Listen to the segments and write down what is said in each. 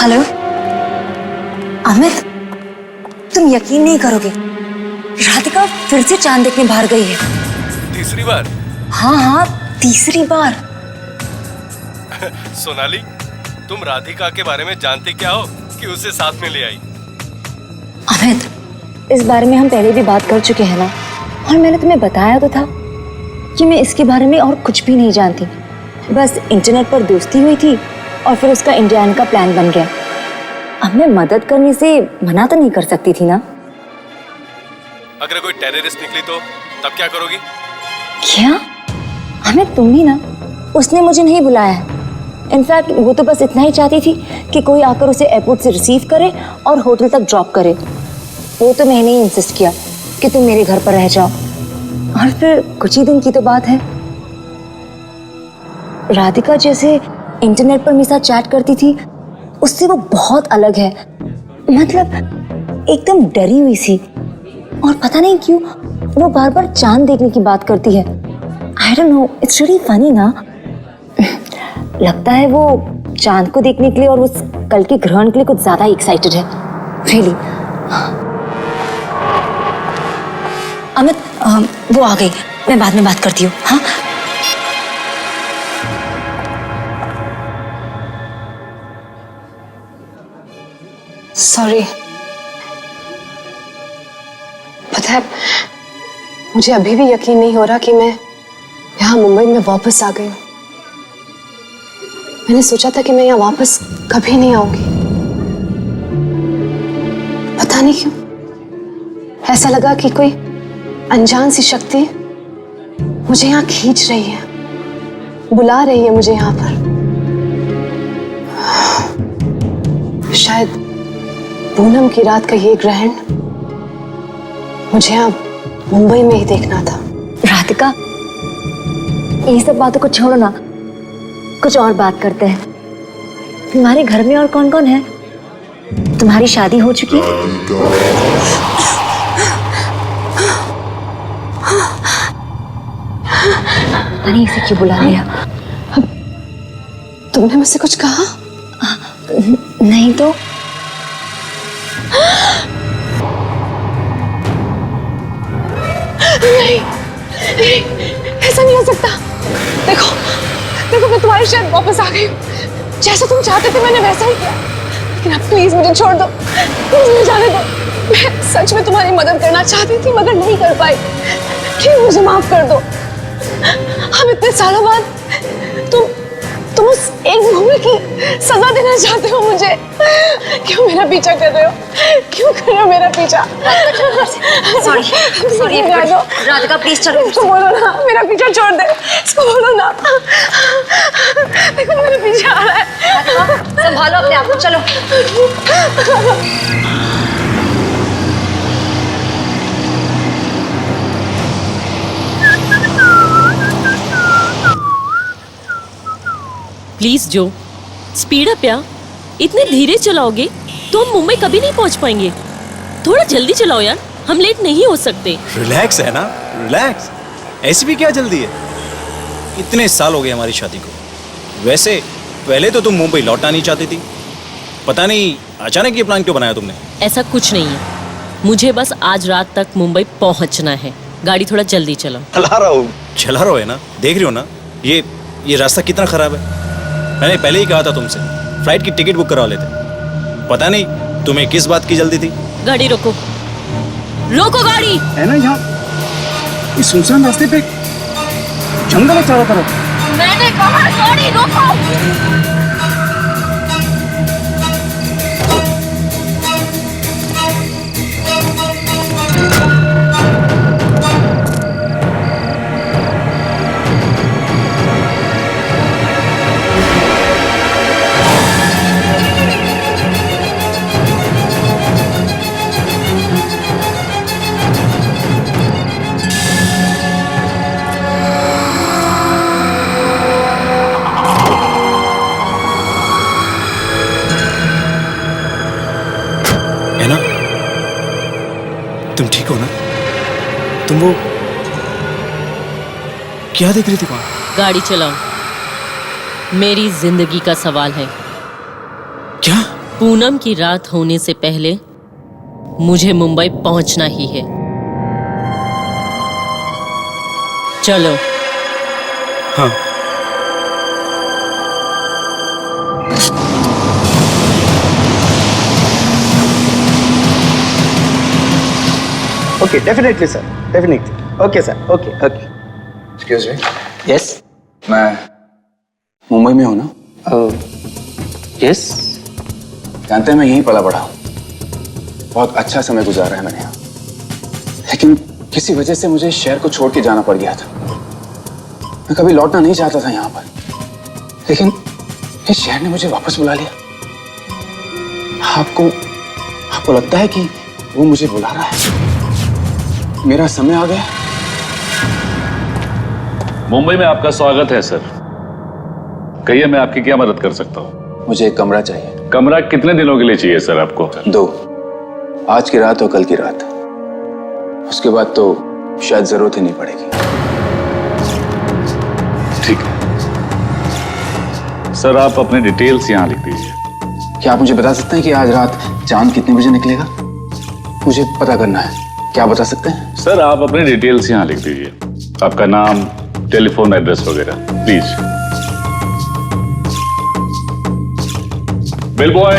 Hello Amit, तुम यकीन नहीं करोगे, राधिका फिर से चांद देखने बाहर गई है। तीसरी बार? हाँ हाँ, तीसरी बार। सोनाली, तुम राधिका के बारे में जानती क्या हो कि उसे साथ में ले आई? अमित, इस बारे में हम पहले भी बात कर चुके हैं ना, और मैंने तुम्हें बताया तो था कि मैं इसके बारे में और कुछ भी नहीं जानती। बस इंटरनेट पर दोस्ती हुई थी और फिर उसका इंडिया आने का प्लान बन गया। अब मैं मदद करने से मना तो नहीं कर सकती थी ना। अगर कोई टेररिस्ट निकली तो तब क्या करोगी? क्या? अमित, तुम भी ना, उसने मुझे नहीं बुलाया है। इनफैक्ट वो तो बस इतना ही चाहती थी कि कोई आकर उसे एयरपोर्ट से रिसीव करे और होटल तक ड्रॉप करे। वो तो मैंने ही इंसिस्ट किया कि तुम मेरे घर पर रह जाओ। और फिर कुछ ही दिन की तो बात है, राधिका जैसे इंटरनेट पर मेरे साथ चैट करती थी, उससे वो बहुत अलग है। मतलब एकदम डरी हुई सी, और पता नहीं क्यों वो बार बार चांद देखने की बात करती है। I don't know, it's really funny ना। लगता है वो चांद को देखने के लिए और उस कल के ग्रहण के लिए कुछ ज्यादा एक्साइटेड है। रियली। अमित, वो आ गई, मैं बाद में बात करती हूँ। हाँ, सॉरी। पता है, मुझे अभी भी यकीन नहीं हो रहा कि मैं यहाँ मुंबई में वापस आ गई हूँ। मैंने सोचा था कि मैं यहाँ वापस कभी नहीं आऊंगी। पता नहीं क्यों ऐसा लगा कि कोई अनजान सी शक्ति मुझे यहाँ खींच रही है, बुला रही है मुझे यहाँ पर। शायद पूनम की रात का ये ग्रहण मुझे यहाँ मुंबई में ही देखना था। राधिका, ये सब बातों को छोड़ो ना, कुछ और बात करते हैं। तुम्हारे घर में और कौन कौन है? तुम्हारी शादी हो चुकी है? पता नहीं इसे क्यों बुला लिया। तुमने मुझसे कुछ कहा? नहीं तो। नहीं, नहीं, ऐसा नहीं हो सकता। देखो, देखो, मैं तुम्हारे शहर वापस आ गई हूँ। जैसा तुम चाहते थे मैंने वैसा ही किया। लेकिन अब प्लीज मुझे छोड़ दो, प्लीज मुझे जाने दो। मैं सच में तुम्हारी मदद करना चाहती थी मगर नहीं कर पाई। प्लीज मुझे माफ कर दो। हम इतने सालों बाद तुम उस एक भूमि की सजा देना चाहते हो मुझे। क्यों मेरा पीछा कर रहे हो? क्यों कर रहे हो मेरा पीछा? सॉरी, सॉरी राधिका, प्लीज चलो। इसको बोलो ना मेरा पीछा छोड़ दे। इसको बोलो ना। देखो मेरे पीछे आ रहा है। संभालो अपने आप को, चलो। प्लीज जो, स्पीड अप यार। इतने धीरे चलाओगे तो हम मुंबई कभी नहीं पहुंच पाएंगे। थोड़ा जल्दी चलाओ यार, हम लेट नहीं हो सकते। रिलैक्स है ना, रिलैक्स। ऐसी भी क्या जल्दी है? इतने साल हो गए हमारी शादी को। वैसे पहले तो तुम मुंबई लौटना नहीं चाहती थी, पता नहीं अचानक ये प्लान क्यों बनाया तुमने? ऐसा कुछ नहीं है, मुझे बस आज रात तक मुंबई पहुंचना है। गाड़ी थोड़ा जल्दी चलाओ। चला रहा है ना, देख रही हो ना ये रास्ता कितना खराब है। मैंने पहले ही कहा था तुमसे फ्लाइट की टिकट बुक करवा लेते। पता नहीं तुम्हें किस बात की जल्दी थी। गाड़ी रोको, रोको गाड़ी। है ना, यहाँ इस सुनसान रास्ते पे जंगल है चारों तरफ। मैंने कहा गाड़ी रोको। तुम ठीक हो ना? तुम वो क्या देख रही थी वहां? गाड़ी चलाओ, मेरी जिंदगी का सवाल है। क्या? पूनम की रात होने से पहले मुझे मुंबई पहुंचना ही है। चलो। हाँ। Okay, definitely sir, definitely. Okay sir, okay okay. Excuse me. Yes. मैं मुंबई में हूँ ना? यस। जानते हैं मैं यहीं पला बढ़ा हूँ। बहुत अच्छा समय गुजारा है मैंने यहाँ, लेकिन किसी वजह से मुझे शहर को छोड़ के जाना पड़ गया था। मैं कभी लौटना नहीं चाहता था यहाँ पर, लेकिन इस शहर ने मुझे वापस बुला लिया। आपको लगता है कि वो मुझे बुला रहा है? मेरा समय आ गया। मुंबई में आपका स्वागत है सर। कहिए मैं आपकी क्या मदद कर सकता हूँ? मुझे एक कमरा चाहिए। कमरा कितने दिनों के लिए चाहिए सर आपको? 2, आज की रात और कल की रात। उसके बाद तो शायद जरूरत ही नहीं पड़ेगी। ठीक है सर, आप अपने डिटेल्स यहाँ लिख दीजिए। क्या आप मुझे बता सकते हैं कि आज रात चांद कितने बजे निकलेगा? मुझे पता करना है। क्या बता सकते हैं? सर आप अपने डिटेल्स यहाँ लिख दीजिए, आपका नाम, टेलीफोन एड्रेस वगैरह, प्लीज। Bill boy.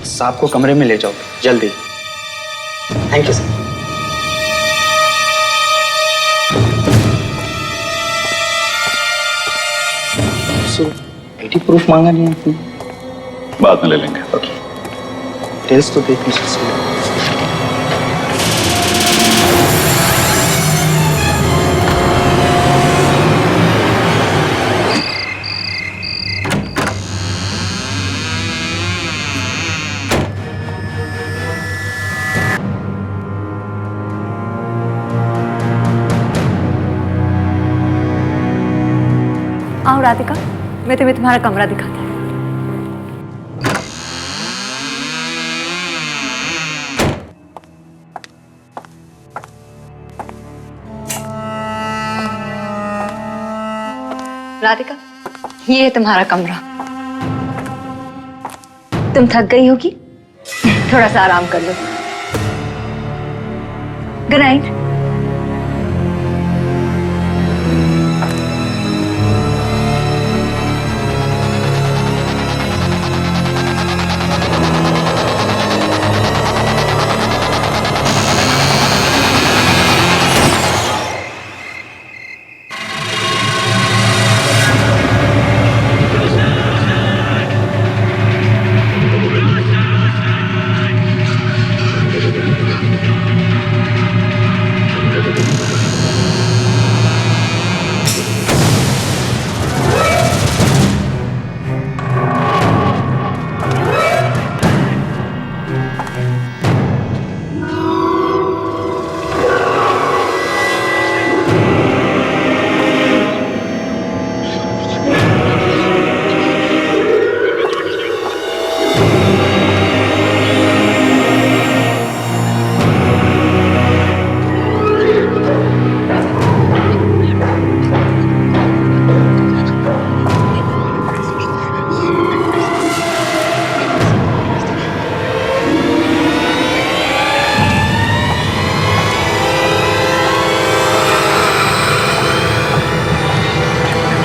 साहब को कमरे में ले जाओ जल्दी। Thank you sir. ID proof मांगा नहीं आपने? बाद में ले लेंगे। ओके, डिटेल्स तो देख लीजिए। आओ राधिका, मैं तुम्हें तुम्हारा कमरा दिखाती हूँ। राधिका, ये है तुम्हारा कमरा। तुम थक गई होगी, थोड़ा सा आराम कर लो। Good night.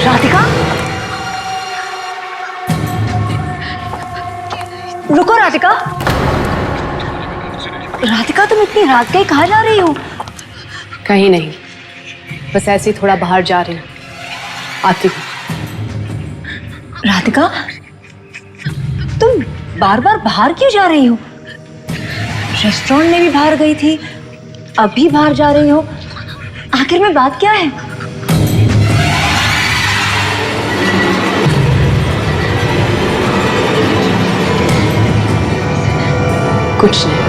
राधिका, रुको राधिका। राधिका, तुम इतनी रात गई, कहाँ जा रही हो? कहीं नहीं, बस ऐसे ही थोड़ा बाहर जा रही हूँ। आती हूँ। राधिका, तुम बार बार बाहर क्यों जा रही हो? रेस्टोरेंट में भी बाहर गई थी, अभी बाहर जा रही हो। आखिर में बात क्या है? कुछ नहीं।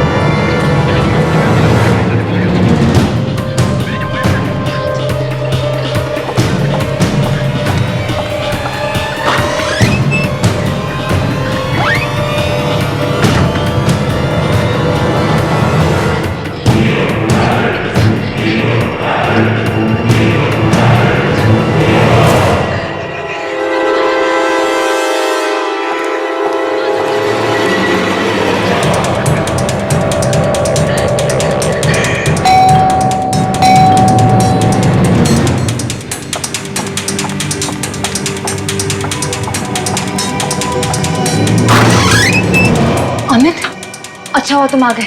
अच्छा हुआ तुम आ गए।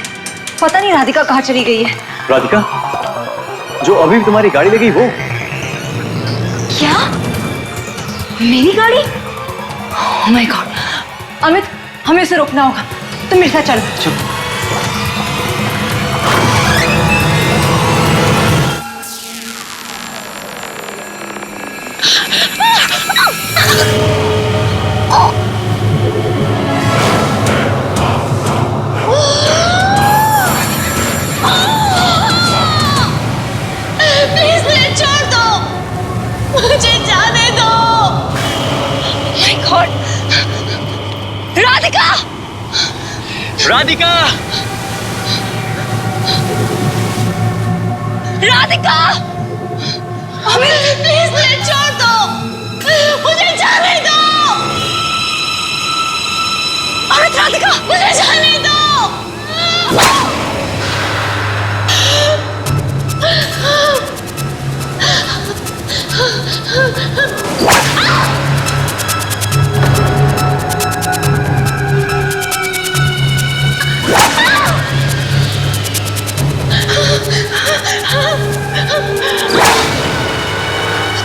पता नहीं राधिका कहाँ चली गई है। राधिका, जो अभी तुम्हारी गाड़ी लगी वो? क्या? मेरी गाड़ी? Oh my God. अमित, हमें उसे रोकना होगा। तुम मेरे साथ चलो। प्लीज मुझे छोड़ दो, मुझे जाने दो। My God, Radhika! Radhika! Radhika! Amit, please मुझे छोड़ दो, मुझे जाने दो। अमित, राधिका, मुझे जाने दो।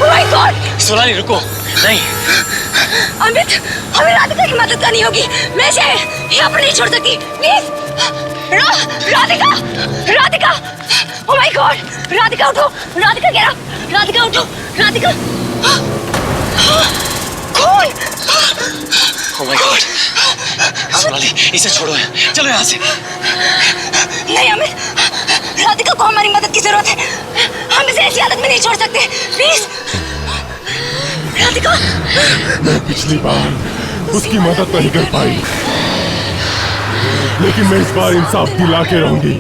My God! सोनाली रुको, नहीं। अमित, हमें राधिका की मदद करनी होगी। मैं इसे यहाँ पर नहीं छोड़ सकती। Please, Radhika, Radhika! Oh my God! Radhika उठो, राधिका get up, राधिका उठो, राधिका! कौन? Oh my God! सोनाली, इसे छोड़ो, चलो यहाँ से। नहीं अमित, राधिका को हमारी मदद की जरूरत है। हम इसे ऐसी हालत में नहीं छोड़ सकते। प्लीज, राधिका। मैं पिछली बार उसकी मदद नहीं कर पाई, लेकिन मैं इस बार इंसाफ दिला के रहूंगी।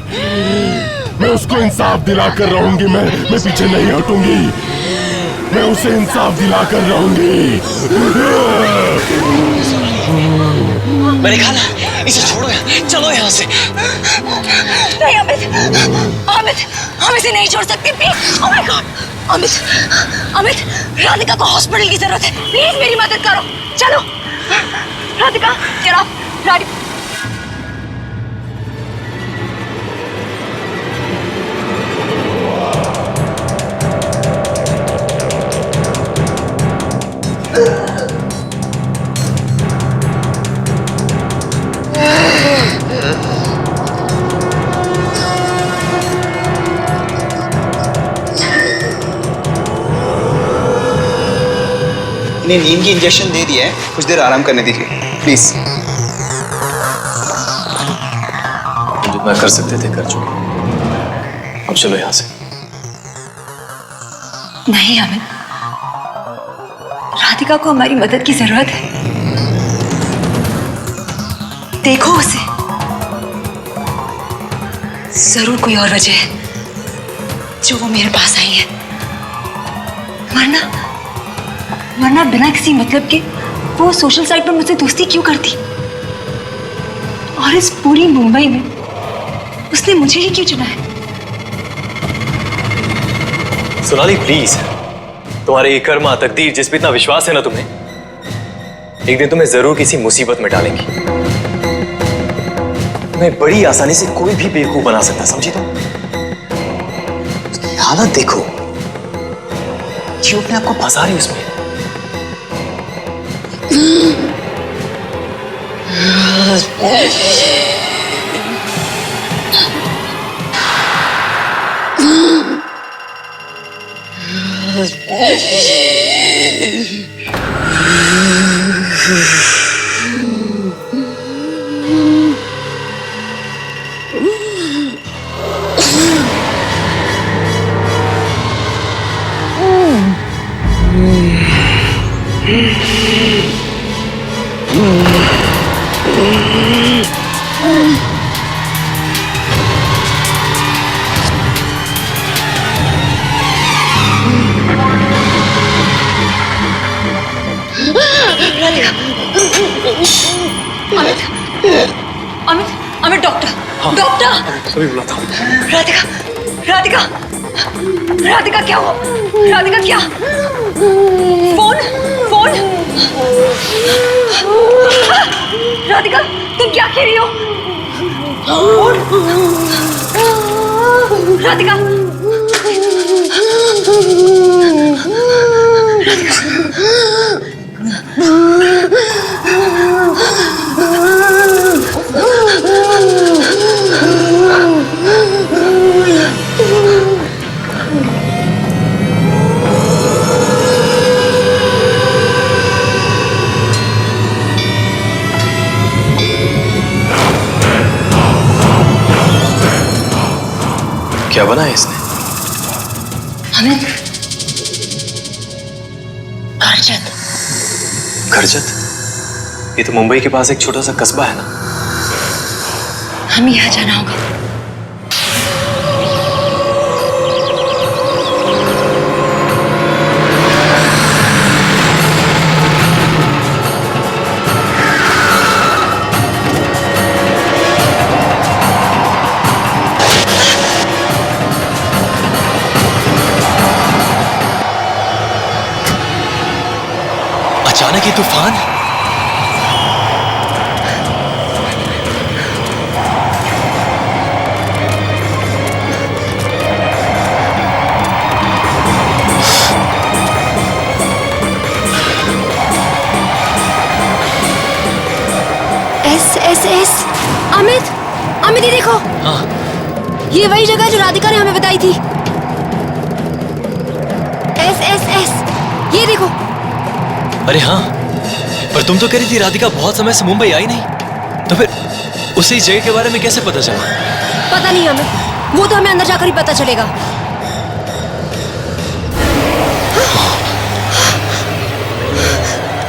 मैं उसको इंसाफ दिला कर रहूंगी। मैं पीछे नहीं हटूंगी। मैं उसे इंसाफ दिला कर रहूंगी। मैंने कहा ना, इसे छोड़ो, चलो यहाँ से। नहीं अमित, अमित, हम इसे नहीं छोड़ सकते। Please, oh my God, Amit, Amit, Radhika को हॉस्पिटल की जरूरत है। प्लीज मेरी मदद करो, चलो। Radhika, get up, Radhika. इन्हें नींद की इंजेक्शन दे दिया है, कुछ देर आराम करने दीजिए प्लीज। जितना कर सकते थे कर चुके, अब चलो यहाँ से। नहीं अमित, राधिका को हमारी मदद की जरूरत है। देखो उसे, जरूर कोई और वजह है जो वो मेरे पास आई है। वरना बिना किसी मतलब के वो सोशल साइट पर मुझसे दोस्ती क्यों करती? और इस पूरी मुंबई में उसने मुझे ही क्यों चुना है? सोनाली प्लीज, तुम्हारे ये कर्मा तकदीर जिस पे इतना विश्वास है ना तुम्हें, एक दिन तुम्हें जरूर किसी मुसीबत में डालेंगी। तुम्हें बड़ी आसानी से कोई भी बेवकूफ बना सकता, समझी तुम? उसकी हालत देखो, क्यों अपने आपको फंसा रही उसमें। Amit, Amit doctor, doctor. सभी बुलाता हूँ। राधिका, राधिका, राधिका क्या हुआ? राधिका क्या? Phone, phone. राधिका, तुम क्या कह रही हो? राधिका, क्या बना है इसने? अमित, करजत। करजत? ये तो मुंबई के पास एक छोटा सा कस्बा है ना। हमें यहाँ जाना होगा। अचानक ये तूफान। एस अमित, अमित ये देखो। हाँ। ये वही जगह जो राधिका ने हमें बताई थी। एस ये देखो। अरे हाँ, पर तुम तो कह रही थी राधिका बहुत समय से मुंबई आई नहीं, तो फिर उसी जगह के बारे में कैसे पता चला? पता नहीं अमित, वो तो हमें अंदर जाकर ही पता चलेगा।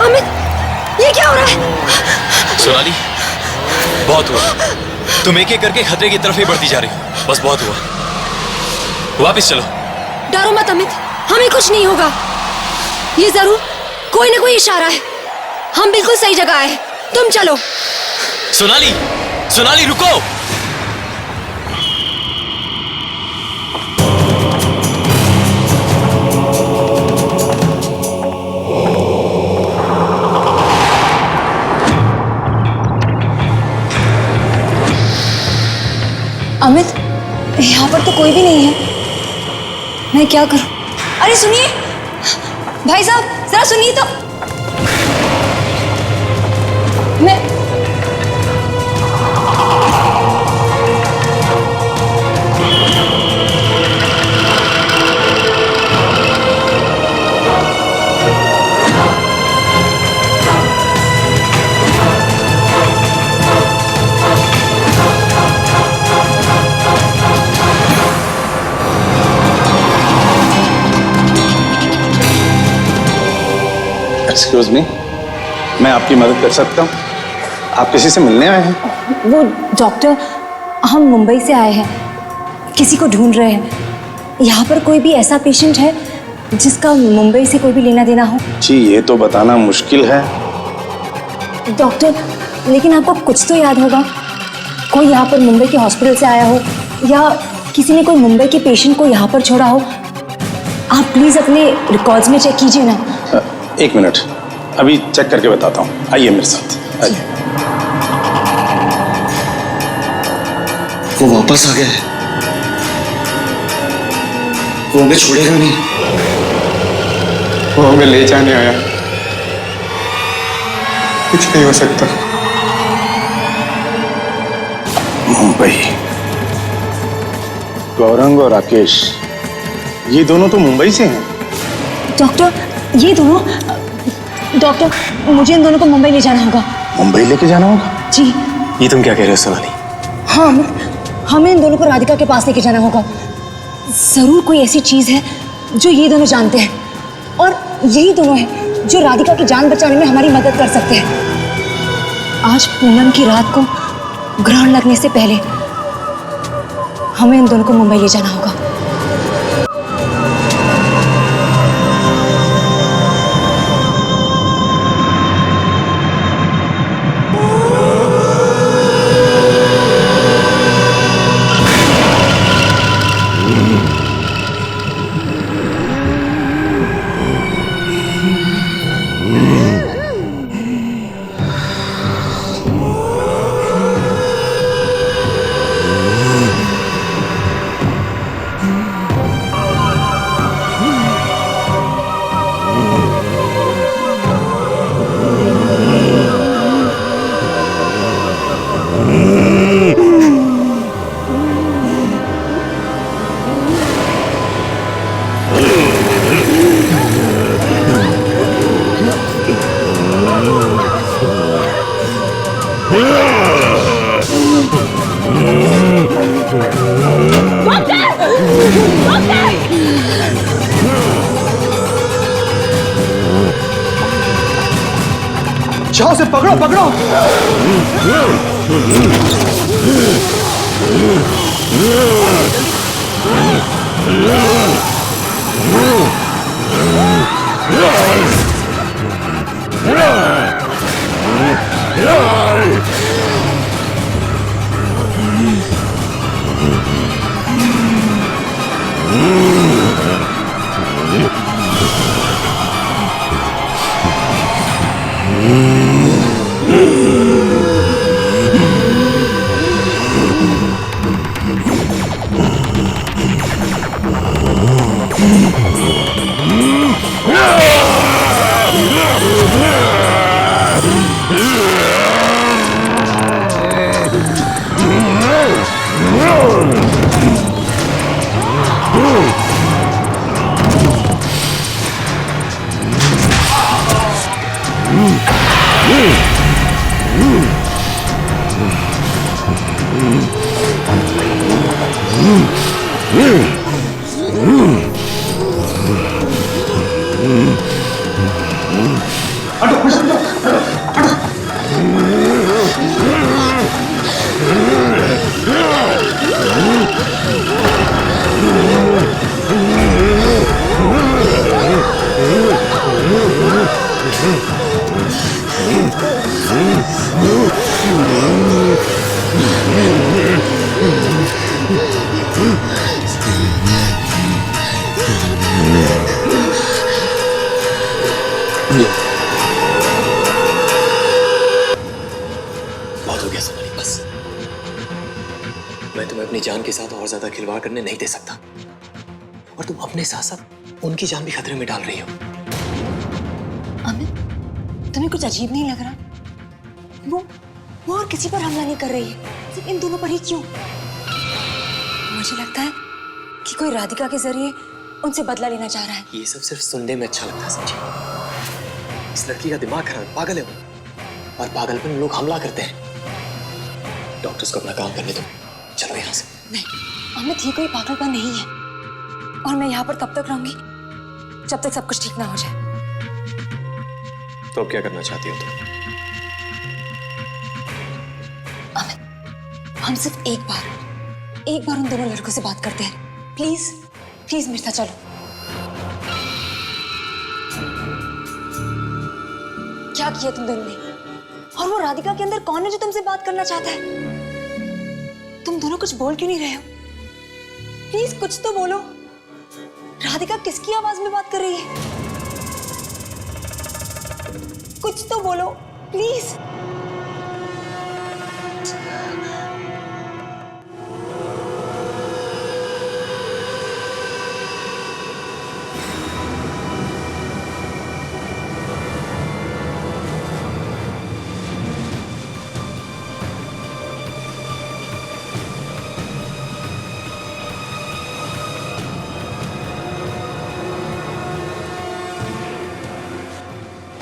अमित, ये क्या हो रहा है? सोनाली, बहुत हुआ। तुम एक एक करके खतरे की तरफ ही बढ़ती जा रही हो। बस बहुत हुआ, वापस चलो। डरो मत अमित, हमें कुछ नहीं होगा। ये जरूर कोई ना कोई इशारा है। हम बिल्कुल सही जगह आए, तुम चलो। सोनाली, सोनाली रुको। अमित, यहाँ पर तो कोई भी नहीं है। मैं क्या करूं? अरे सुनिए भाई साहब, जरा सुनिए तो। मैं एक्सक्यूज मी, मैं आपकी मदद कर सकता हूँ? आप किसी से मिलने आए हैं? वो डॉक्टर, हम मुंबई से आए हैं, किसी को ढूंढ रहे हैं। यहाँ पर कोई भी ऐसा पेशेंट है जिसका मुंबई से कोई भी लेना देना हो? जी, ये तो बताना मुश्किल है। डॉक्टर, लेकिन आपको कुछ तो याद होगा। कोई यहाँ पर मुंबई के हॉस्पिटल से आया हो या किसी ने कोई मुंबई के पेशेंट को यहाँ पर छोड़ा हो। आप प्लीज अपने रिकॉर्ड्स में चेक कीजिए ना। एक मिनट, अभी चेक करके बताता हूँ। आइए मेरे साथ, आइए। वो वापस आ गया है। वो हमें छोड़ेगा नहीं। वो हमें ले जाने आया। कुछ नहीं हो सकता। मुंबई, गौरंग और राकेश, ये दोनों तो मुंबई से हैं। डॉक्टर, ये दोनों, डॉक्टर मुझे इन दोनों को मुंबई ले जाना होगा। मुंबई लेके जाना होगा? जी ये तुम क्या कह रहे हो सोनाली? हाँ, हमें इन दोनों को राधिका के पास लेके जाना होगा। जरूर कोई ऐसी चीज है जो ये दोनों जानते हैं, और यही दोनों हैं जो राधिका की जान बचाने में हमारी मदद कर सकते हैं। आज पूनम की रात को ग्रहण लगने से पहले हमें इन दोनों को मुंबई ले जाना होगा। उसे पकड़ो पकड़ो। बहुत हो गया सोनाली, बस। मैं तुम्हें अपनी जान के साथ और ज्यादा खिलवाड़ करने नहीं दे सकता, और तुम अपने साथ साथ उनकी जान भी खतरे में डाल रही हो। अमित, तुम्हें कुछ अजीब नहीं लग रहा? वो और किसी पर हमला नहीं कर रही है, सिर्फ इन दोनों पर ही क्यों? मुझे लगता है कि कोई राधिका के जरिए उनसे बदला लेना चाह रहा है। ये सब सिर्फ सुनने में अच्छा लगता है, समझे? इस लड़की का दिमाग खराब है, पागल है वो, और पागलपन में लोग हमला करते हैं। डॉक्टर्स को अपना काम करने दो, चलो यहाँ से। नहीं अमित, ये कोई पागलपन नहीं है, और मैं यहाँ पर तब तक रहूंगी जब तक सब कुछ ठीक ना हो जाए। तो अब क्या करना चाहती हो तुम? अमित, हम सिर्फ एक बार उन दोनों लड़कों से बात करते हैं। प्लीज प्लीज मेरे साथ चलो। क्या किया तुम दोनों ने? और वो राधिका के अंदर कौन है जो तुमसे बात करना चाहता है? तुम दोनों कुछ बोल क्यों नहीं रहे हो? प्लीज कुछ तो बोलो। राधिका किसकी आवाज में बात कर रही है? कुछ तो बोलो प्लीज।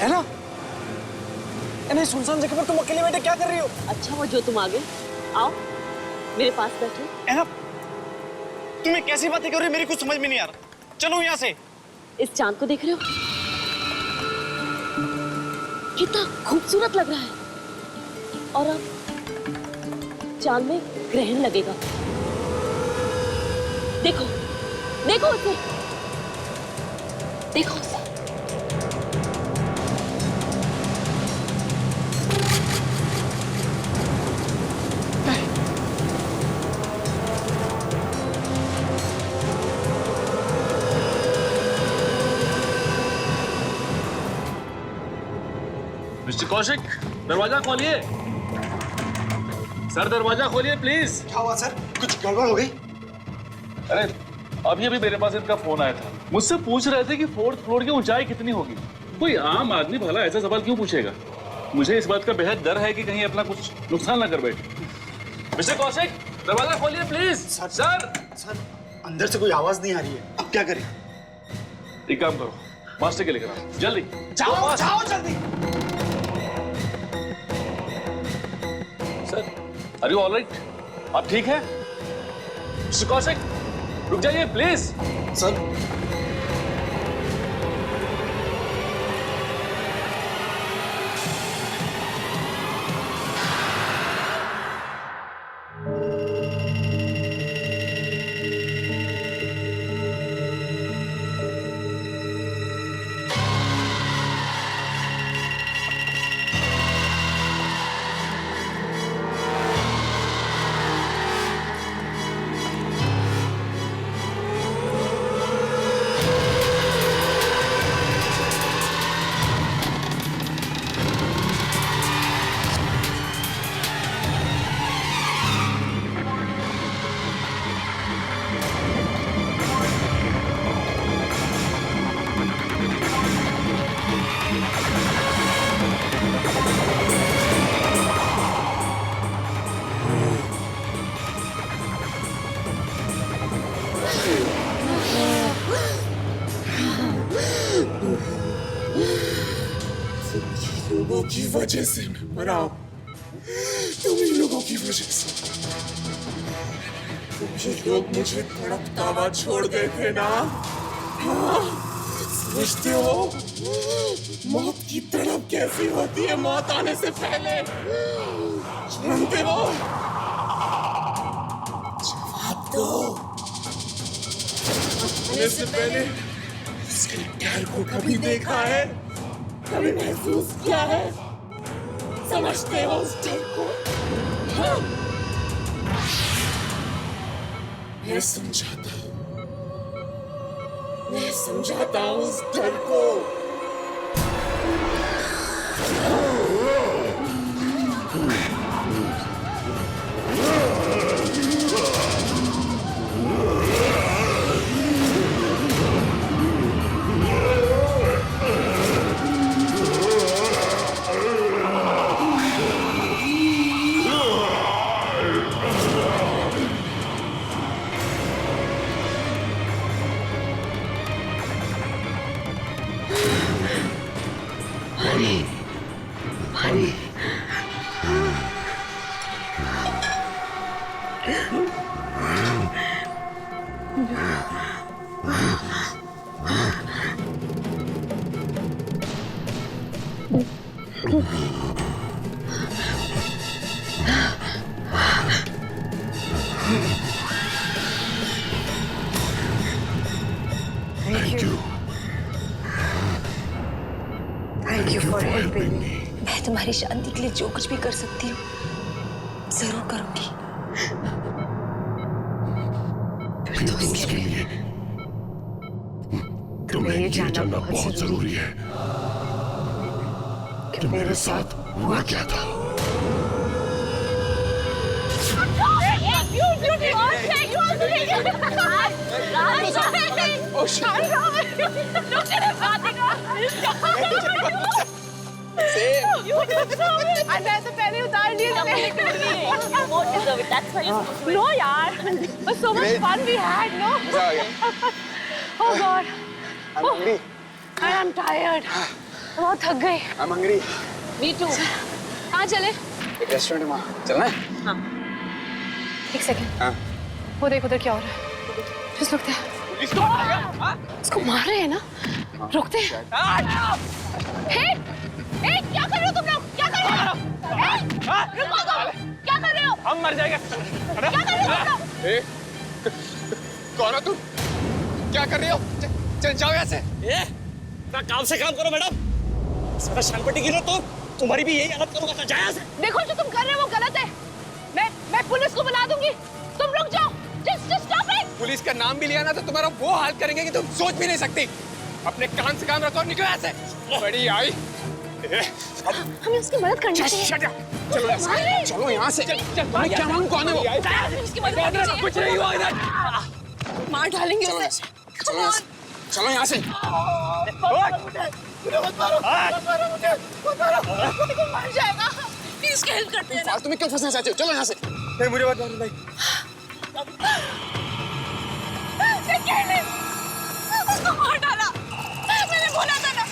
है ना? नहीं, सुनसान जगह पर तुम अकेले बैठे क्या कर रही हो? अच्छा वो जो तुम आ गए, आओ मेरे पास बैठो। है ना? तुम्हें कैसी बातें कर रही हो, मेरी कुछ समझ में नहीं आ रहा। चलो यहाँ से। इस चांद को देख रहे हो? कितना खूबसूरत लग रहा है, और अब चांद में ग्रहण लगेगा। देखो देखो उसे, देखो उसे। मिस्टर कौशिक, दरवाजा खोलिए। सर दरवाजा खोलिए प्लीज। क्या हुआ सर? कुछ गड़बड़ हो गई? अरे अभी अभी मेरे पास इनका फोन आया था, मुझसे पूछ रहे थे कि 4th फ्लोर की ऊंचाई कितनी होगी। कोई आम आदमी भला ऐसा सवाल क्यों पूछेगा? मुझे इस बात का बेहद डर है कि कहीं अपना कुछ नुकसान ना कर बैठे। मिस्टर कौशिक, दरवाजा खोलिए प्लीज। सर अंदर से कोई आवाज नहीं आ रही है, अब क्या करें? एक काम करो, मास्टर के लेकर आओ जल्दी। जाओ जाओ जल्दी। Sir are you alright? आप ठीक है? मिस्टर कौशिक रुक जाइए प्लीज। सर लोगों की वजह से मैं मरा हूं, तुम ही लोगों की वजह से। तुम ही लोग मुझे तड़पता हुआ छोड़ गए थे ना। हाँ, समझते हो मौत की तड़प कैसी होती है मौत आने से पहले? जानते हो? जवाब दो। आने से पहले उसके डर को कभी देखा है, कभी महसूस किया है? समझते हो उस डर को? हाँ? मैं समझाता हूं उस डर को। Thank you for helping me. मैं तुम्हारी शांति के लिए जो कुछ भी कर सकती हूँ जरूर करूंगी। उसके लिए तुम्हें ये जानना बहुत जरूरी है कि मेरे साथ हुआ क्या था। मैं तो पहले उतार लिया। नो यार, but so much fun we had, no? Oh God, I am tired. बहुत थक गई। I'm hungry. Me too. कहाँ चले? एक रेस्टोरेंट में चलना है? हाँ। एक सेकंड। हाँ। वो देख उधर क्या हो रहा है? Just रुकते हैं। इसको मार रहे हैं ना? रुकते हैं। हे, क्या कर रहे हो तुम लोग? क्या कर रहे हो? रुको तुम! क्या कर रहे हो? हम मर जाएंगे। क्या कर रहे हो तुम लोग? कौन हो तुम? क्या कर रहे हो? चल जाओ यहाँ से। काम से काम करो मैडम। सारा शानपट्टी गिरो तो तुम्हारी भी यही हालत करूंगा। जाए यहाँ से। देखो जो तुम कर रहे हो वो गलत है। मैं पुलिस को बुला दूंगी। तुम रुक जाओ। Just stop it. पुलिस का नाम भी लिया ना तो तुम्हारा वो हाल करेंगे कि तुम सोच भी नहीं सकती। अपने कान से काम रखो और निकलो यहाँ से। बड़ी आई। हमें उसकी मदद करनी चाहिए। चलो यहाँ से। तुम्हें क्या मालूम कौन है वो? उसकी मदद करनी चाहिए। कुछ नहीं हुआ इधर। मार डालेंगे उसे। चलो यहाँ से। मर जाएगा। प्लीज उसकी हेल्प करते हैं ना। फालतू में क्यों फंसना चाहते हो? चलो यहाँ से। नहीं मुझे बात मारो भाई। उसको मार डाला। मैंने बोला था ना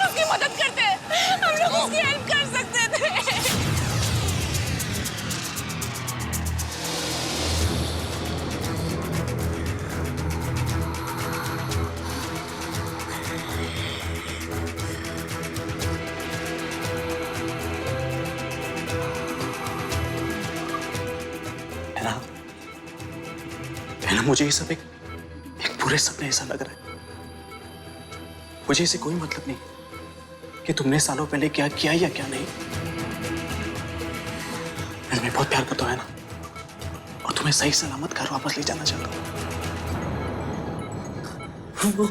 उसकी मदद करते हैं। हम लोग उसकी हेल्प कर सकते थे। है ना मुझे ये सब एक पूरे सपने ऐसा लग रहा है। मुझे इससे कोई मतलब नहीं कि तुमने सालों पहले क्या किया या क्या नहीं। मैं तुम्हें बहुत प्यार करता हूं ना, और तुम्हें सही सलामत घर वापस ले जाना चाहता हूं।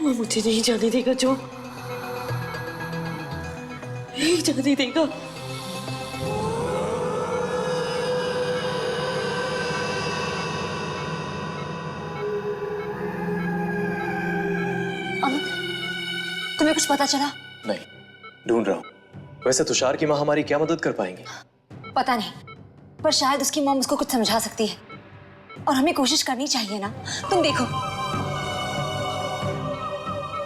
वो मुझे नहीं जाने देगा जो, नहीं जाने देगा। तुम्हें कुछ पता चला? नहीं, ढूंढ रहा हूं। वैसे तुषार की माँ हमारी क्या मदद कर पाएंगी? पता नहीं, पर शायद उसकी मॉम उसको कुछ समझा सकती है और हमें कोशिश करनी चाहिए ना। तुम देखो।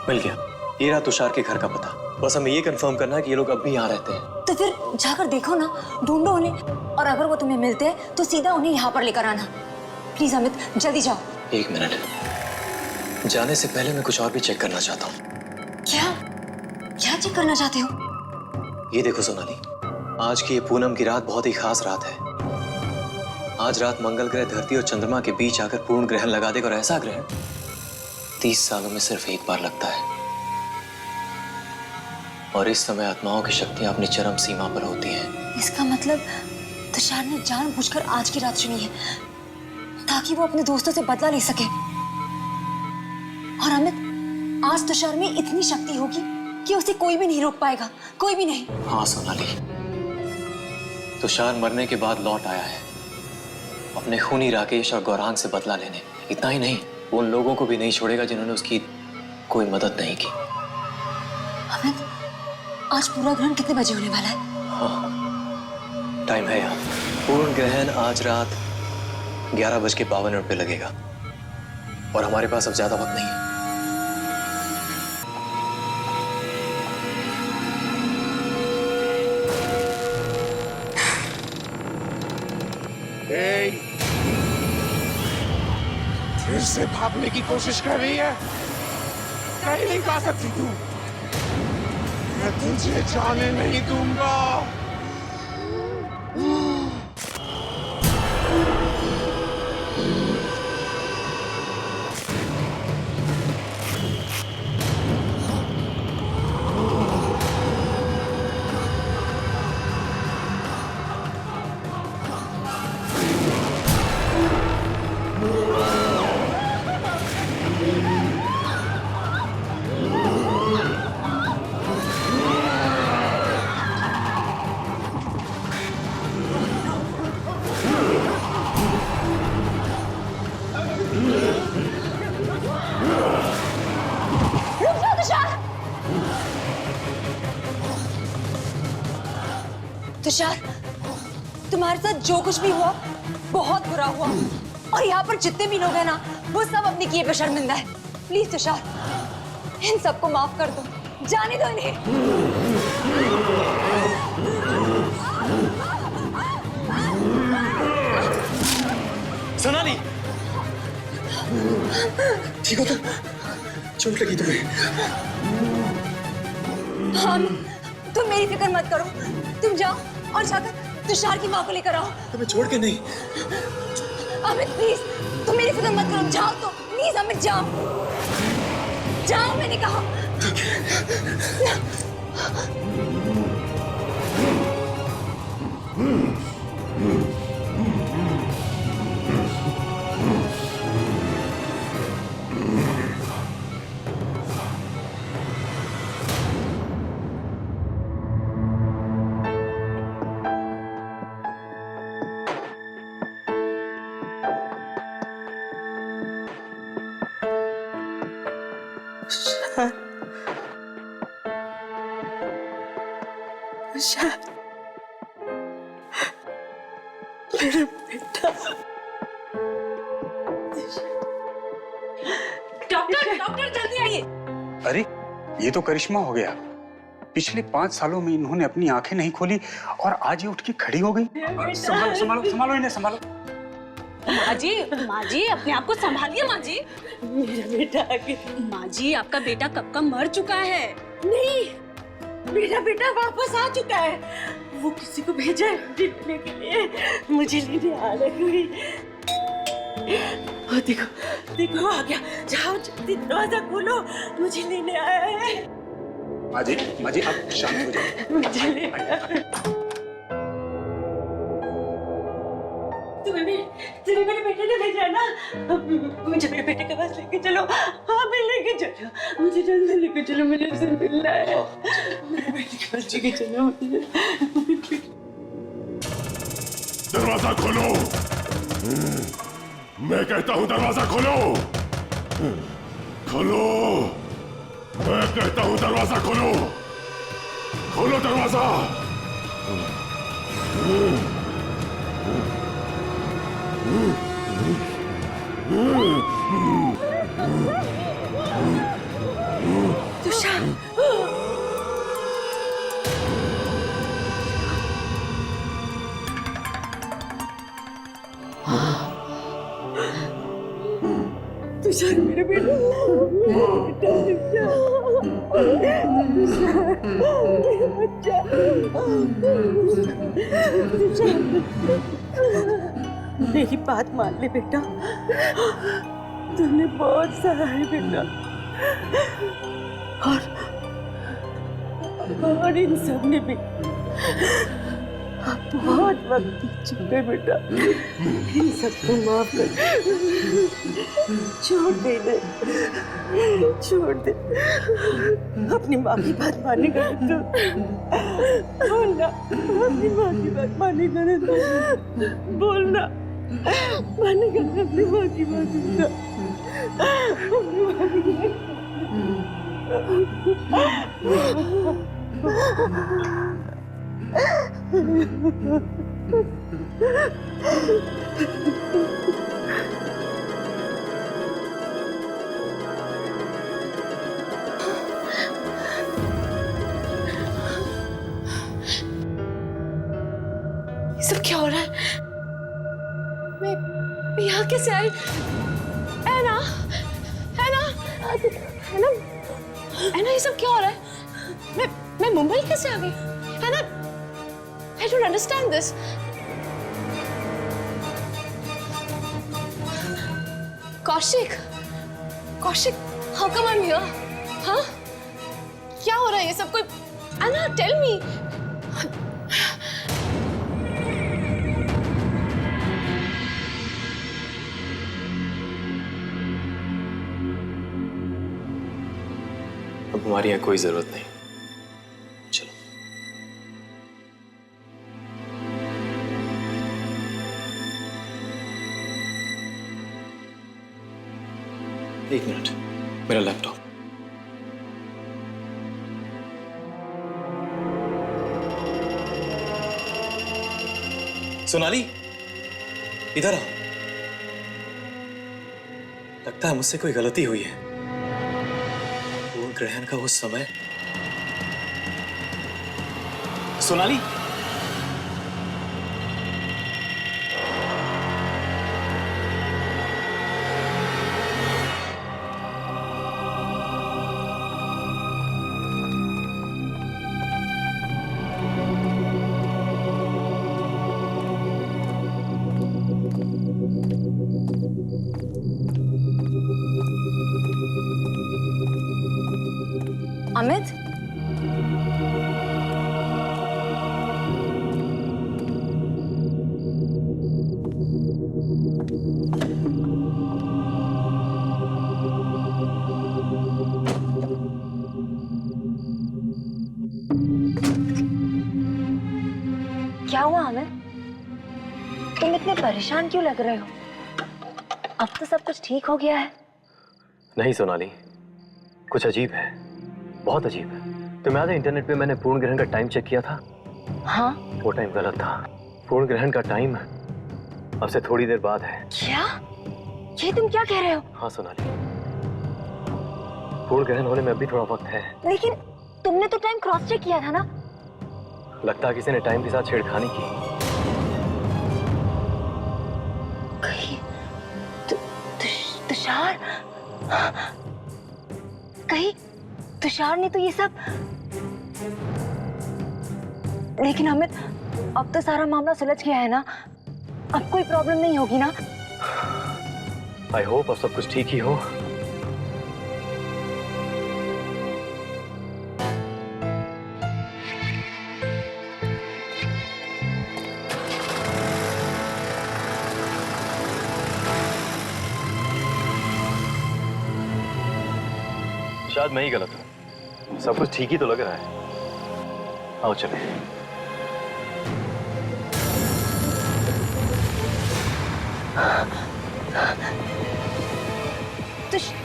मिल गया, ये रहा तुषार के घर का पता। बस हमें ये कंफर्म करना है कि ये लोग अब भी यहाँ रहते हैं। तो फिर जाकर देखो ना, ढूंढो उन्हें, और अगर वो तुम्हें मिलते हैं तो सीधा उन्हें यहाँ पर लेकर आना। प्लीज अमित, जल्दी जाओ। 1 मिनट, जाने से पहले मैं कुछ और भी चेक करना चाहता हूँ। क्या चेक करना चाहते हो? ये देखो सोनाली, आज की ये पूनम की रात बहुत ही खास रात है। आज रात मंगल ग्रह धरती और चंद्रमा के बीच आकर पूर्ण ग्रहण लगा देगा, और ऐसा ग्रहण 30 सालों में सिर्फ एक बार लगता है। और इस समय आत्माओं की शक्तियां अपनी चरम सीमा पर होती हैं। इसका मतलब तुषार ने जानबूझकर आज की रात चुनी है ताकि वो अपने दोस्तों से बदला ले सके। और अमित, आज तुषार में इतनी शक्ति होगी कि उसे कोई भी नहीं रोक पाएगा, कोई भी नहीं। हाँ सोनाली, तुषार मरने के बाद लौट आया है अपने खूनी राकेश और गौरांग से बदला लेने। इतना ही नहीं, वो उन लोगों को भी नहीं छोड़ेगा जिन्होंने उसकी कोई मदद नहीं की। अमित, आज पूरा ग्रहण कितने बजे होने वाला है? हाँ, टाइम है यार। पूर्ण ग्रहण आज रात 11:52 पे लगेगा, और हमारे पास अब ज्यादा वक्त नहीं है। फिर से भागने की कोशिश कर रही है। कहीं नहीं पा सकती तू। मैं तुझे जाने नहीं दूंगा। तुषार, तुम्हारे साथ जो कुछ भी हुआ बहुत बुरा हुआ, और यहाँ पर जितने भी लोग हैं ना, वो सब अपने किए पे शर्मिंदा है। प्लीज तुषार, इन सबको माफ कर दो, जाने दो इन्हें। सोनाली, ठीक हो तुम? चोट लगी तुम्हें? हाँ, तुम मेरी फिक्र मत करो, तुम जाओ और जाकर तुषार की माँ को लेकर आओ। तुम्हें छोड़ के नहीं। अमित प्लीज, तुम मेरी फिक्र मत करो, जाओ तो प्लीज अमित, जाओ जाओ, मैंने कहा। मेरा बेटा। डॉक्टर जल्दी आइए। अरे ये तो करिश्मा हो गया। पिछले 5 सालों में इन्होंने अपनी आंखें नहीं खोली और आज ये उठ के खड़ी हो गई। संभालो संभालो संभालो इन्हें, संभालो। माँ जी अपने आप को संभालिए माँ जी। मेरा बेटा माँ जी, आपका बेटा कब का मर चुका है। नहीं, मेरा बेटा वापस आ चुका है। वो किसी को भेजा है लेने के लिए, मुझे लेने आ रही। देखो देखो आ गया, जाओ जल्दी दरवाजा खोलो, मुझे लेने आया है। माँ जी आप शांत हो जाओ। मुझे लेने तुम्हें मेरे बेटे ने भेजा है ना, मुझे मेरे बेटे के पास लेके चलो। हाँ मैं लेके चलो, मुझे जल्दी लेके चलो, मुझे उससे मिलना है। मेरे बेटे के पास लेके चलो मुझे। दरवाजा खोलो, मैं कहता हूँ दरवाजा खोलो, खोलो, मैं कहता हूँ दरवाजा खोलो, खोलो दरवाजा। तुषार, तुषार मेरे बेटा, मेरी बात मान ले बेटा, तुमने बहुत सहा है बेटा, और इन सब ने भी आप बहुत वक्त बीत चुके बेटा, इन सबको माफ कर, छोड़ दे, अपनी माँ की बात मानेगा तो बोलना, अपनी माँ की बात मानेगा ना तो बोलना, मानेगा अपनी माँ की बात, ये सब क्या हो रहा है? मैं यहाँ कैसे आई? ऐना, ये सब क्या हो रहा है? मैं मुंबई कैसे आ गई? ऐना, I don't understand this. Kaushik, how come I'm here? हाँ? क्या हो रहा है ये सब? कोई Anna, tell me. अब हमारी यहाँ कोई जरूरत नहीं, चलो। एक मिनट, मेरा लैपटॉप। सोनाली, इधर आओ। लगता है मुझसे कोई गलती हुई है। पूर्ण ग्रहण का वो समय। सोनाली, अमित, क्या हुआ अमित? तुम इतने परेशान क्यों लग रहे हो? अब तो सब कुछ ठीक हो गया है। नहीं सोनाली, कुछ अजीब है, बहुत अजीब है। तुम्हें याद है इंटरनेट पे मैंने पूर्ण ग्रहण का टाइम चेक किया था? हाँ? वो टाइम गलत था। पूर्ण ग्रहण का टाइम अब से थोड़ी देर बाद है। क्या? ये तुम क्या कह रहे हो? हाँ सोनाली, पूर्ण ग्रहण होने में अभी थोड़ा वक्त है। लेकिन तुमने तो टाइम क्रॉस चेक किया था ना? लगता है किसी ने टाइम के साथ छेड़खानी की। तुषार, कहीं तुषार ने तो ये सब। लेकिन अमित, अब तो सारा मामला सुलझ गया है ना? अब कोई प्रॉब्लम नहीं होगी ना? आई होप अब सब कुछ ठीक ही हो। शायद मैं ही गलत हूँ, सब कुछ ठीक ही तो लग रहा है। आओ चले।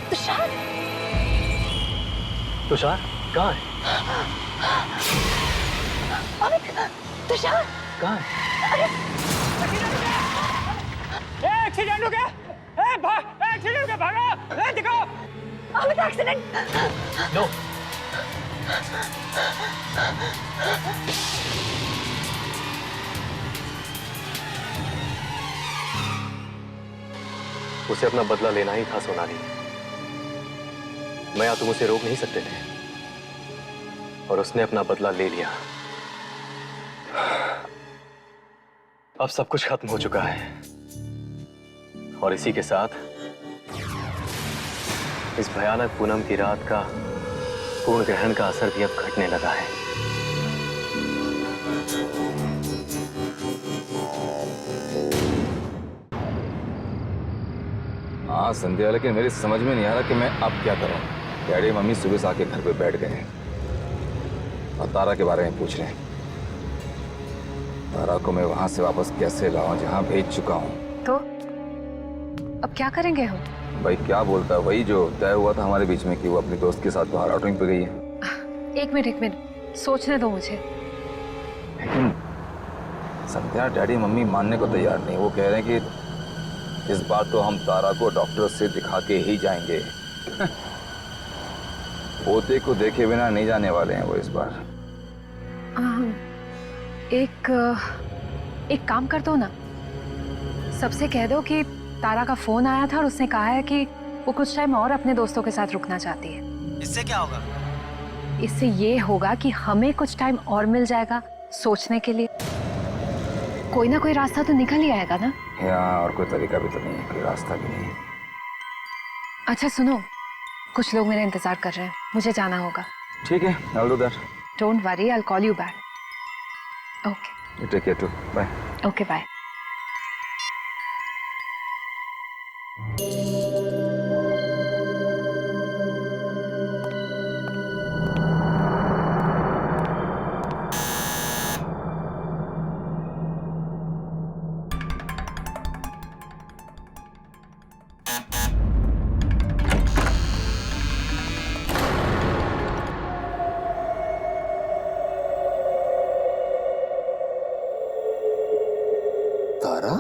तुषार? तुषार कहाँ है? अमित, तुषार कहाँ है? एक्सीडेंट हो गया! एक्सीडेंट हो गया, भागो! दिखाओ! अमित, एक्सीडेंट! नो। उसे अपना बदला लेना ही था सोनाली। मैं या तुम उसे रोक नहीं सकते थे, और उसने अपना बदला ले लिया। अब सब कुछ खत्म हो चुका है, और इसी के साथ इस भयानक पूनम की रात का पूर्ण ग्रहण का असर भी अब घटने लगा है। हाँ संध्या, लेकिन मेरी समझ में नहीं आ रहा कि मैं अब क्या करूं। डैडी मम्मी सुबह से आके घर पे बैठ गए हैं और तारा के बारे में पूछ रहे हैं। तारा को मैं वहां से वापस कैसे लाऊं जहां भेज चुका हूं। तो अब क्या करेंगे हम? भाई क्या बोलता है, वही जो तय हुआ था हमारे बीच में कि वो अपने दोस्त के साथ बाहर आउटिंग पे गई है। एक मिनट सोचने दो मुझे। लेकिन संध्या, डैडी मम्मी मानने को तैयार नहीं। वो कह रहे हैं कि इस बार तो हम तारा को डॉक्टर से दिखा के ही जाएंगे। पोते को देखे बिना नहीं जाने वाले हैं वो इस बार। एक काम कर दो ना, सबसे कह दो कि तारा का फोन आया था और उसने कहा है कि वो कुछ टाइम और अपने दोस्तों के साथ रुकना चाहती है। इससे क्या होगा? इससे ये होगा कि हमें कुछ टाइम और मिल जाएगा सोचने के लिए। कोई ना कोई रास्ता तो निकल ही आएगा ना। यहाँ और कोई तरीका भी तो नहीं है, कोई रास्ता भी नहीं है। अच्छा सुनो, कुछ लोग मेरा इंतजार कर रहे हैं, मुझे जाना होगा। ठीक है, I'll do that. Don't worry, I'll call you back. Okay. You take care too. Bye. Okay, bye. तारा,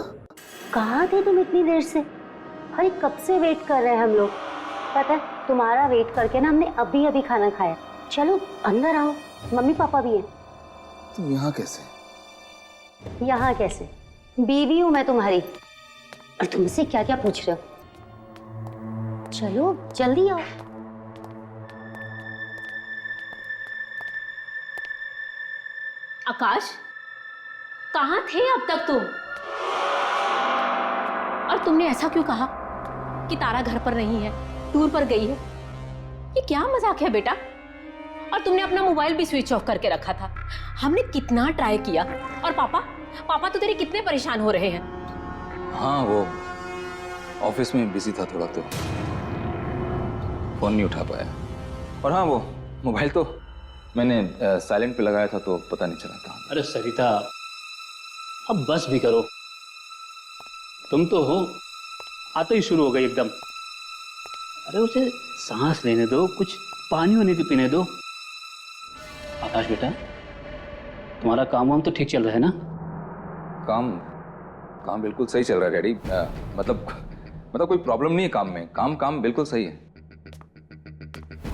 कहाँ थे तुम इतनी देर से? भाई कब से वेट कर रहे हैं हम लोग। पता है तुम्हारा वेट करके ना हमने अभी अभी खाना खाया। चलो अंदर आओ, मम्मी पापा भी हैं। तुम यहाँ कैसे? यहाँ कैसे? बीवी हूँ मैं तुम्हारी, और तुमसे क्या क्या पूछ रहे हो। चलो जल्दी आओ। आकाश, कहाँ थे अब तक तुम? और तुमने ऐसा क्यों कहा कि तारा घर पर नहीं है, टूर पर गई है? ये क्या मजाक है बेटा? और तुमने अपना मोबाइल भी स्विच ऑफ करके रखा था। हमने कितना ट्राई किया, और पापा तो तेरे कितने परेशान हो रहे हैं। हाँ, वो ऑफिस में बिजी था थोड़ा, तो फोन नहीं उठा पाया। और हाँ, वो मोबाइल तो मैंने साइलेंट पे लगाया था, तो पता नहीं चला था। अरे सरिता, अब बस भी करो। तुम तो हो, आते ही शुरू हो गई एकदम। अरे उसे सांस लेने दो, कुछ पानी वानी तो पीने दो। आकाश बेटा, तुम्हारा काम वाम तो ठीक चल रहा है ना? काम बिल्कुल सही चल रहा है डैडी। मतलब कोई प्रॉब्लम नहीं है काम में। काम बिल्कुल सही है।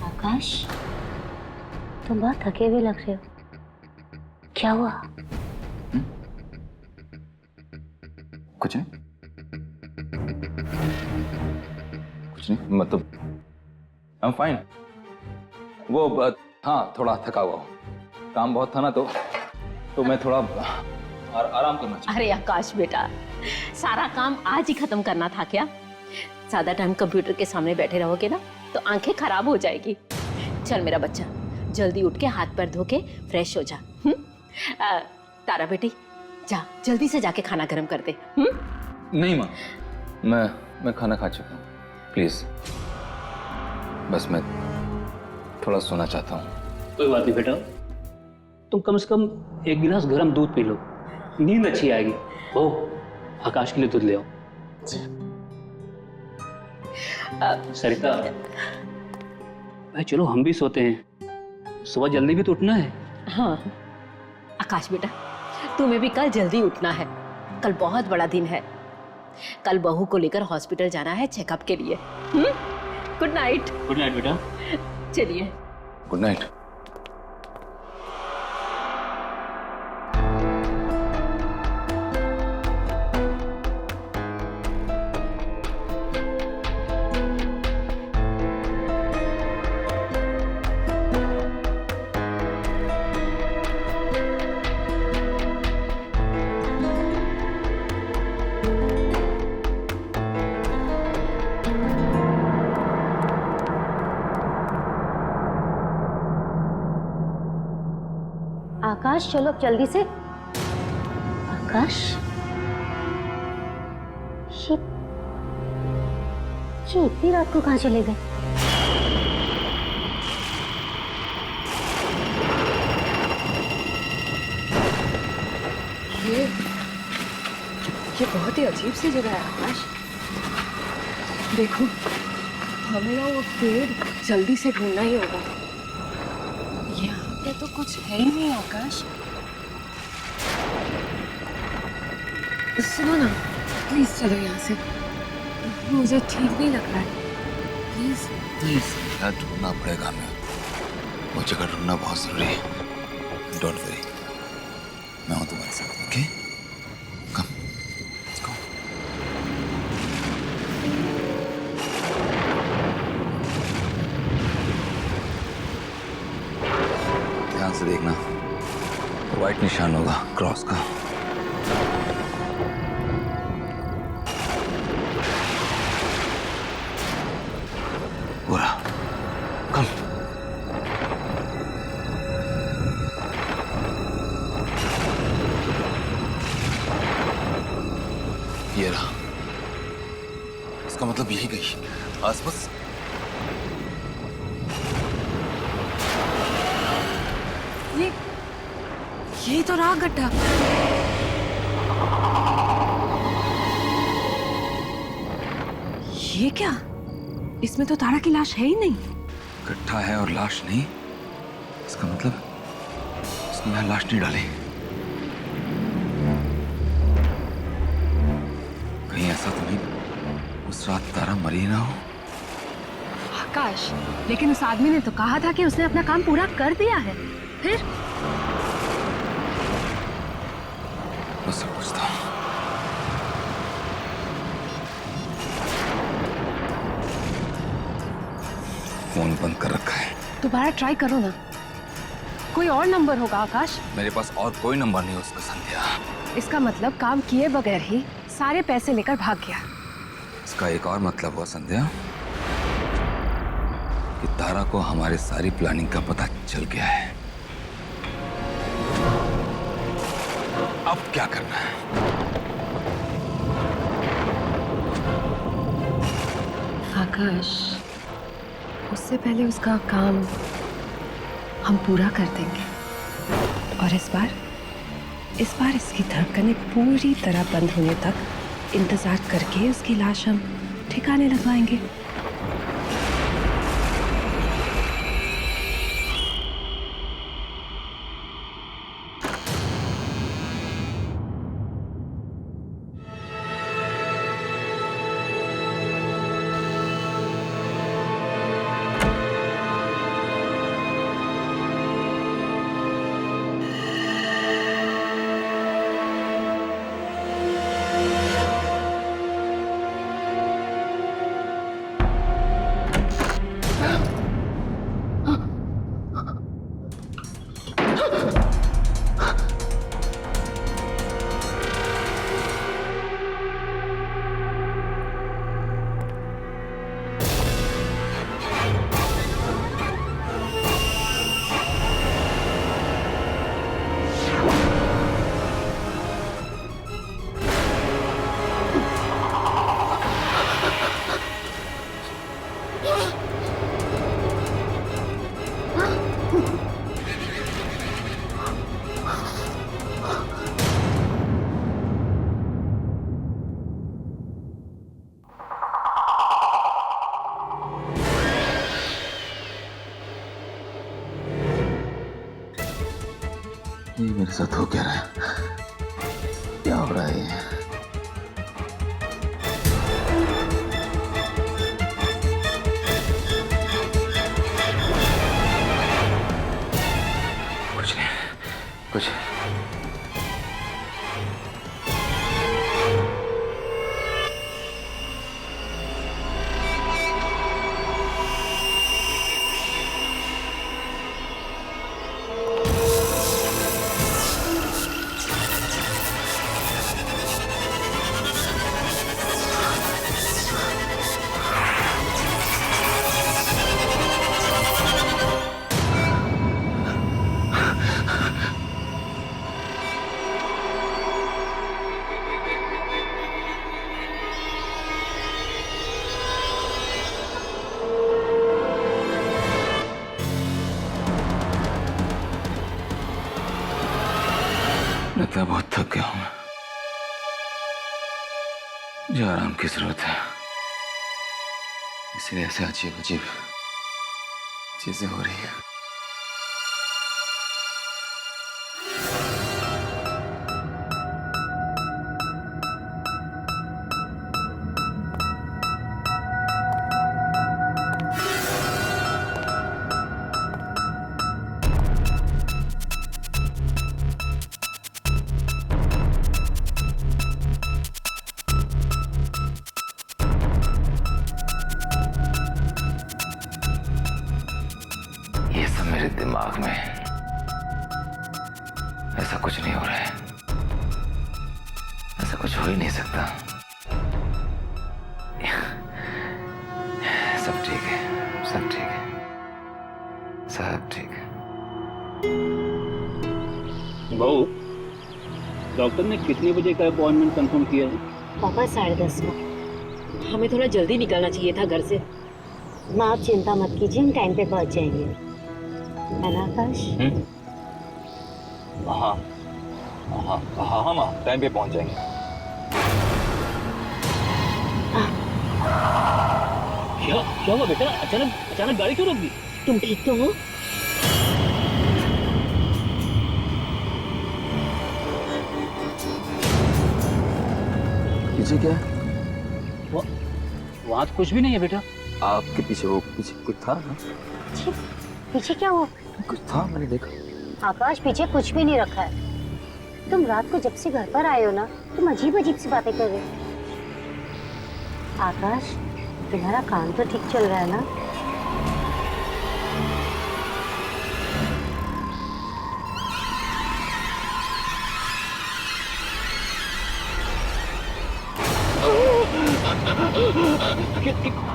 आकाश, तुम बहुत थके हुए लग रहे हो, क्या हुआ? कुछ नहीं, मतलब आई एम फाइन। वो हाँ, थोड़ा थका हुआ हूँ, काम बहुत था ना, तो मैं थोड़ा आराम करना चाहिए। अरे आकाश बेटा, सारा काम आज ही खत्म करना था क्या? ज्यादा टाइम कंप्यूटर के सामने बैठे रहोगे ना तो आंखें खराब हो जाएगी। चल मेरा बच्चा, जल्दी उठ के हाथ पैर धो के फ्रेश हो जा। तारा बेटी, जा जल्दी से जाके खाना गर्म कर दे। नहीं माँ, मैं खाना खा चुका हूँ। प्लीज, बस मैं थोड़ा सोना चाहता हूँ। कोई बात नहीं बेटा, तुम कम से कम एक गिलास गर्म दूध पी लो, नींद अच्छी आएगी। ओ, आकाश के लिए दूध ले आओ। सरिता भाई, चलो हम भी सोते हैं, सुबह जल्दी भी तो उठना है। हाँ आकाश बेटा, तुम्हें भी कल जल्दी उठना है। कल बहुत बड़ा दिन है। कल बहू को लेकर हॉस्पिटल जाना है चेकअप के लिए। Good night. गुड नाइट बेटा। चलिए, गुड नाइट। आकाश चलो अब जल्दी से। आकाश, ये इतनी रात को कहाँ चले गए? ये बहुत ही अजीब सी जगह है आकाश। देखो, हमें ना वो पेड़ जल्दी से ढूंढना ही होगा। यहाँ पे तो कुछ है ही नहीं आकाश। सुनो ना, प्लीज चलो यहाँ से, मुझे ठीक नहीं लग रहा है। प्लीज प्लीज यार, ढूंढना पड़ेगा हमें। वो जगह ढूंढना बहुत जरूरी है। डोंट वरी, मैं हूं तुम्हारे साथ। Okay, come let's go. ध्यान से देखना, व्हाइट निशान होगा क्रॉस का। पूरा कम। ये रहा, इसका मतलब यही गई आसपास। ये तो रहा गड्ढा। ये क्या? इसमें तो तारा की लाश है ही नहीं। गड्ढा है और लाश नहीं, इसका मतलब उसने यहाँ लाश नहीं डाली। कहीं ऐसा तो नहीं उस रात तारा मरी ना हो? आकाश, लेकिन उस आदमी ने तो कहा था कि उसने अपना काम पूरा कर दिया है। फिर मुझसे पूछता हूँ। फोन बंद कर रखा है। दोबारा ट्राई करो ना, कोई और नंबर होगा आकाश। मेरे पास और कोई नंबर नहीं उसका संध्या। इसका मतलब काम किए बगैर ही सारे पैसे लेकर भाग गया। इसका एक और मतलब हुआ संध्या कि तारा को हमारे सारी प्लानिंग का पता चल गया है। अब क्या करना है? आकाश, उससे पहले उसका काम हम पूरा कर देंगे। और इस बार इसकी धड़कनें पूरी तरह बंद होने तक इंतजार करके उसकी लाश हम ठिकाने लगवाएंगे। ये मेरे साथ हो क्या रहा है? क्या हो रहा है ये? कुछ नहीं, कुछ लगता है बहुत थक गया हूं मैं। मुझे आराम की जरूरत है, इसलिए ऐसे अजीब अजीब चीजें हो रही है। मेरे दिमाग में ऐसा कुछ नहीं हो रहा है, ऐसा कुछ हो ही नहीं सकता। सब ठीक है, सब ठीक है, सब ठीक है। बहू, डॉक्टर ने कितने बजे का अपॉइंटमेंट कंफर्म किया है? पापा 10:30 का। हमें थोड़ा जल्दी निकलना चाहिए था घर से। माँ आप चिंता मत कीजिए, हम टाइम पे पहुंच जाएंगे। है ना आकाश? हाँ हाँ हाँ हाँ माँ, टाइम पे पहुंच जाएंगे। क्या हुआ बेटा? अचानक गाड़ी क्यों रोक दी? तुम ठीक तो हो? पीछे क्या है? वहाँ तो कुछ भी नहीं है बेटा। आपके पीछे वो पीछे कुछ था ना? पीछे क्या हुआ? कुछ था, मैंने देखा। आकाश पीछे कुछ भी नहीं रखा है। तुम रात को जब से घर पर आए हो ना, तुम अजीब अजीब सी बातें कर रहे हो। आकाश तुम्हारा काम तो ठीक चल रहा है ना?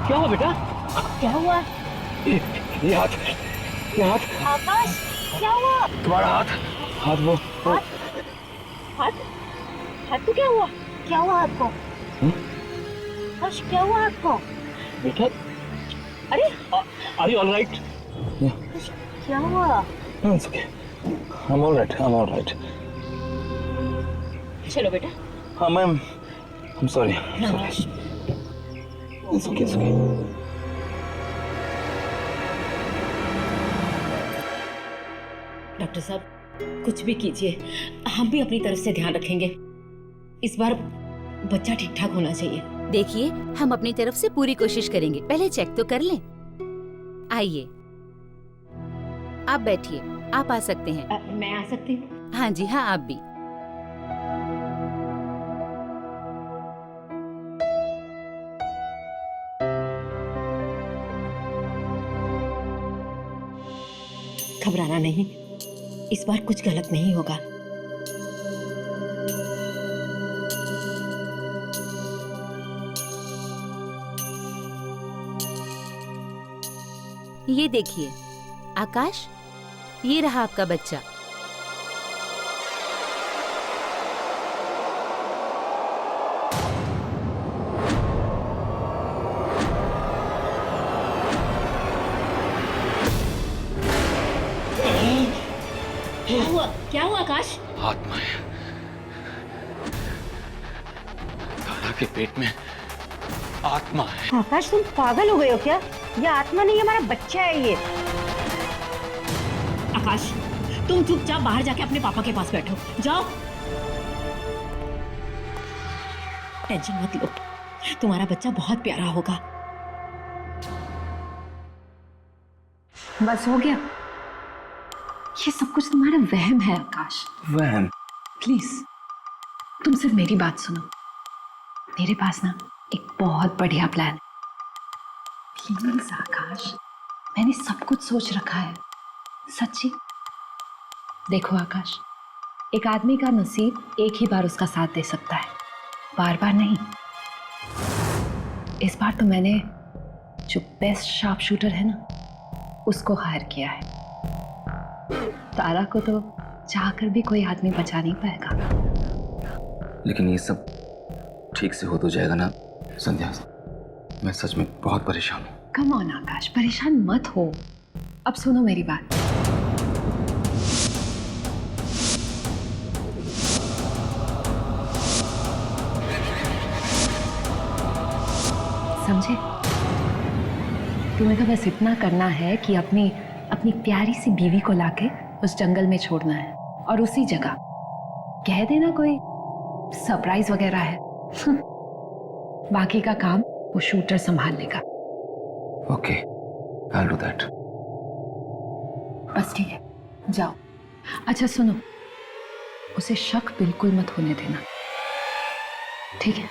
क्या हुआ बेटा? क्या हुआ? ये हाथ, ये हाथ। आकाश क्या हुआ? तुम्हारा हाथ, हाथ वो। हाथ? हाथ को क्या हुआ? क्या हुआ हाथ को? आकाश क्या हुआ हाथ को? बेटा, अरे आर यू ऑलराइट? क्या हुआ? It's okay. I'm all right. I'm all right. चलो बेटा। हाँ ma'am, I'm sorry. I'm sorry. It's okay. It's okay. Doctor साहब, कुछ भी कीजिए, हम भी अपनी तरफ से ध्यान रखेंगे। इस बार बच्चा ठीक ठाक होना चाहिए। देखिए, हम अपनी तरफ से पूरी कोशिश करेंगे। पहले चेक तो कर लें। आइए, आप बैठिए। आप आ सकते हैं। मैं आ सकती हूँ? हाँ जी हाँ, आप भी। घबराना नहीं, इस बार कुछ गलत नहीं होगा। ये देखिए आकाश, ये रहा आपका बच्चा। क्या हुआ आकाश? आत्मा है। दादा के पेट में आत्मा है। आकाश तुम पागल हो गए हो क्या? ये आत्मा नहीं, हमारा बच्चा है ये। आकाश, तुम चुपचाप बाहर जाके अपने पापा के पास बैठो। जाओ। टेंशन मत लो, तुम्हारा बच्चा बहुत प्यारा होगा। बस हो गया। ये सब कुछ तुम्हारा वहम है आकाश। वहम? प्लीज तुम सिर्फ मेरी बात सुनो। मेरे पास ना एक बहुत बढ़िया प्लान है। प्लीज आकाश, मैंने सब कुछ सोच रखा है, सच्ची। देखो आकाश, एक आदमी का नसीब एक ही बार उसका साथ दे सकता है, बार बार नहीं। इस बार तो मैंने जो बेस्ट शार्प शूटर है ना, उसको हायर किया है। तारा को तो चाहकर भी कोई आदमी बचा नहीं पाएगा। लेकिन ये सब ठीक से हो तो जाएगा ना संध्या? मैं सच में बहुत परेशान हूँ। कम ऑन आकाश, परेशान मत हो। अब सुनो मेरी बात। समझे? तुम्हें तो बस इतना करना है कि अपनी अपनी प्यारी सी बीवी को लाके उस जंगल में छोड़ना है और उसी जगह कह देना कोई सरप्राइज वगैरह है। बाकी का काम वो शूटर संभाल लेगा। Okay, I'll do that. बस ठीक है, जाओ। अच्छा सुनो, उसे शक बिल्कुल मत होने देना, ठीक है?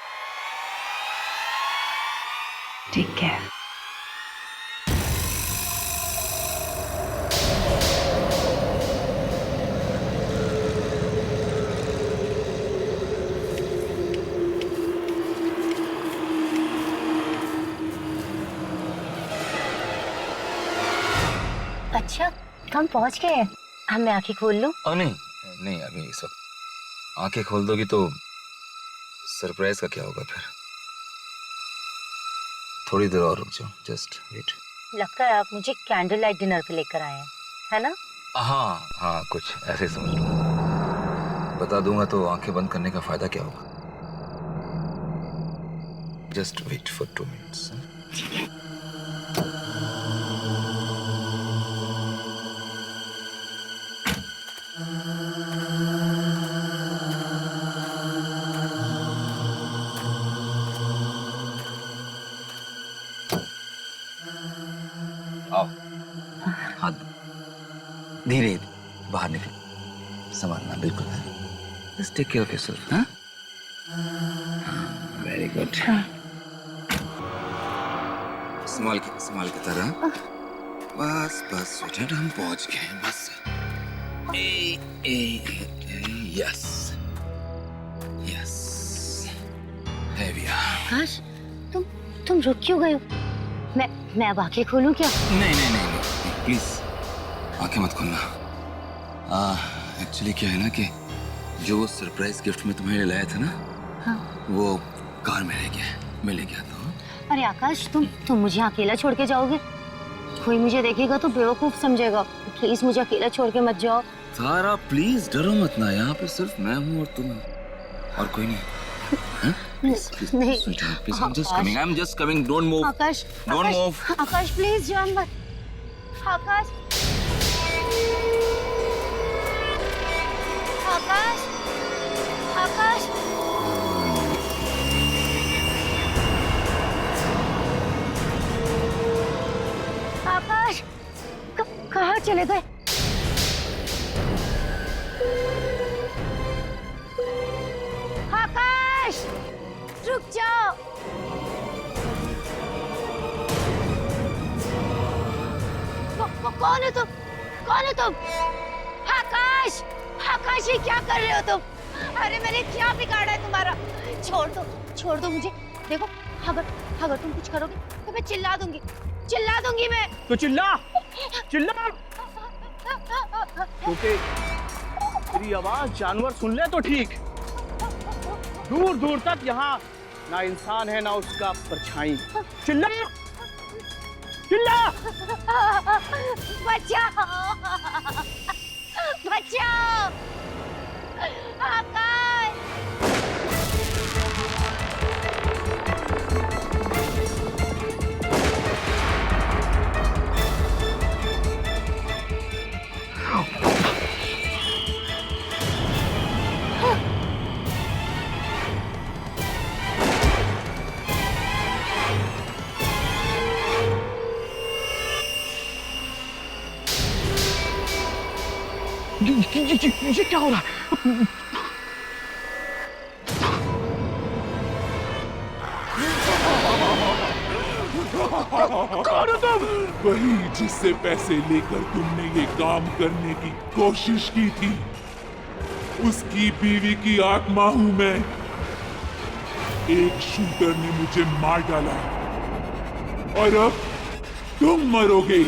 ठीक है। अच्छा, हम पहुंच गए हैं। हम मैं आंखें खोल लूं? नहीं नहीं, अभी इस वक्त आंखें खोल दोगी तो सरप्राइज का क्या होगा फिर? थोड़ी देर और रुक जाओ, जस्ट वेट। लगता है आप मुझे कैंडल लाइट डिनर पे लेकर आए हैं, है ना? हाँ हाँ, कुछ ऐसे समझ लो। बता दूंगा तो आंखें बंद करने का फायदा क्या होगा? Just wait for 2 minutes. ठीक है। आओ, हाथ धीरे बाहर निकलो, संभालना बिल्कुल है। Just take care of yourself. हाँ, वेरी गुड। संभाल के तरह। बस बस स्वीटहार्ट, हम पहुंच गए हैं। बस यस यस, आकाश, तुम रुक क्यों गए हो? मैं अब आंखें खोलूं क्या? नहीं, प्लीज आंखें मत खोलना। एक्चुअली क्या है ना कि जो वो सरप्राइज गिफ्ट में तुम्हें लाया था ना, हाँ। वो कार में रह गया, मैं ले गया था। अरे आकाश, तुम मुझे अकेला छोड़ के जाओगे? कोई मुझे देखेगा तो बेवकूफ समझेगा। प्लीज मुझे अकेला छोड़ के मत जाओ। सारा प्लीज डरो मत ना, यहाँ पे सिर्फ मैं हूँ और तुम और कोई नहीं। नहीं, please, I'm just coming, don't move. Akash, Don't move. Akash please जान मत। आकाश, आकाश, आकाश, आकाश, कहाँ चले गए? आकाश, रुक जाओ। कौन है तुम? कौन है तुम? आकाश, आकाश, ये क्या कर रहे हो तुम? अरे मैंने क्या बिगाड़ा है तुम्हारा? छोड़ दो मुझे। देखो, अगर तुम कुछ करोगे तो मैं चिल्ला दूंगी मैं। तो चिल्ला क्योंकि तेरी आवाज जानवर सुन ले तो ठीक। दूर दूर तक यहाँ ना इंसान है ना उसका परछाई। चिल्ला बचाओ आकाश। ये क्या हो रहा है? कौन हो तुम? वही जिससे पैसे लेकर तुमने ये काम करने की कोशिश की थी, उसकी बीवी की आत्मा हूं मैं। एक शूटर ने मुझे मार डाला और अब तुम मरोगे।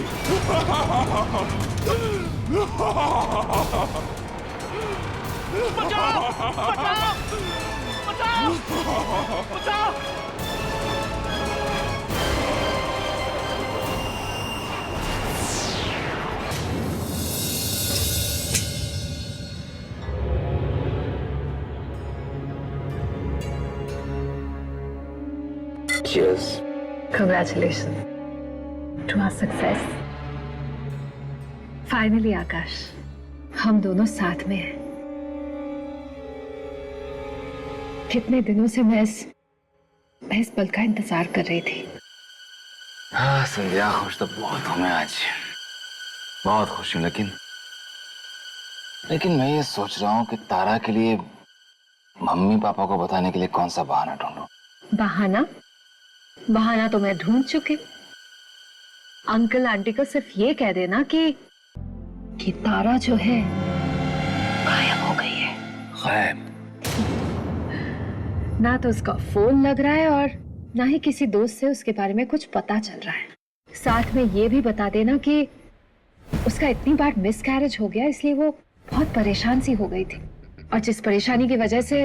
बचाओ! Cheers. Congratulations to our success. Finally आकाश, हम दोनों साथ में हैं। कितने दिनों से मैं इस पल का इंतजार कर रही थी। हाँ संध्या, खुश तो बहुत हूँ मैं आज, बहुत खुश हूँ। लेकिन मैं ये सोच रहा हूँ कि तारा के लिए मम्मी पापा को बताने के लिए कौन सा बहाना ढूंढूं। बहाना तो मैं ढूंढ चुकी। अंकल आंटी को सिर्फ ये कह देना कि तारा जो है गायब हो गई है। गायब? ना तो उसका फोन लग रहा है और ना ही किसी दोस्त से उसके बारे में कुछ पता चल रहा है। साथ में ये भी बता देना कि उसका इतनी बार मिसकैरेज हो गया, इसलिए वो बहुत परेशान सी हो गई थी और जिस परेशानी की वजह से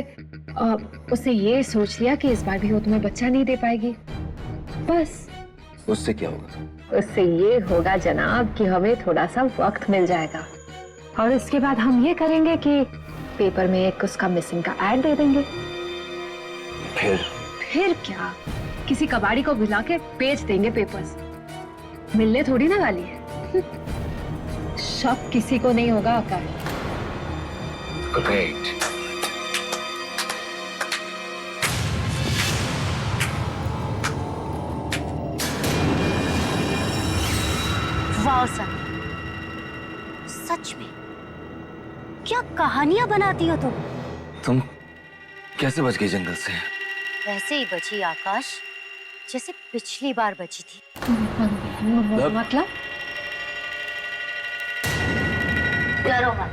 उसने ये सोच लिया कि इस बार भी वो तुम्हें बच्चा नहीं दे पाएगी। बस उससे क्या होगा? उससे ये होगा जनाब कि हमें थोड़ा सा वक्त मिल जाएगा और इसके बाद हम ये करेंगे कि पेपर में एक उसका मिसिंग का ऐड दे देंगे। फिर क्या, किसी कबाड़ी को बुला के बेच देंगे पेपर्स। मिलने थोड़ी ना वाली है। शक किसी को नहीं होगा आकाश। Great. वाह सनी, सच में क्या कहानियां बनाती हो तुम कैसे बच गई जंगल से? वैसे ही बची आकाश, जैसे पिछली बार बची थी। मतलब? डरो मत।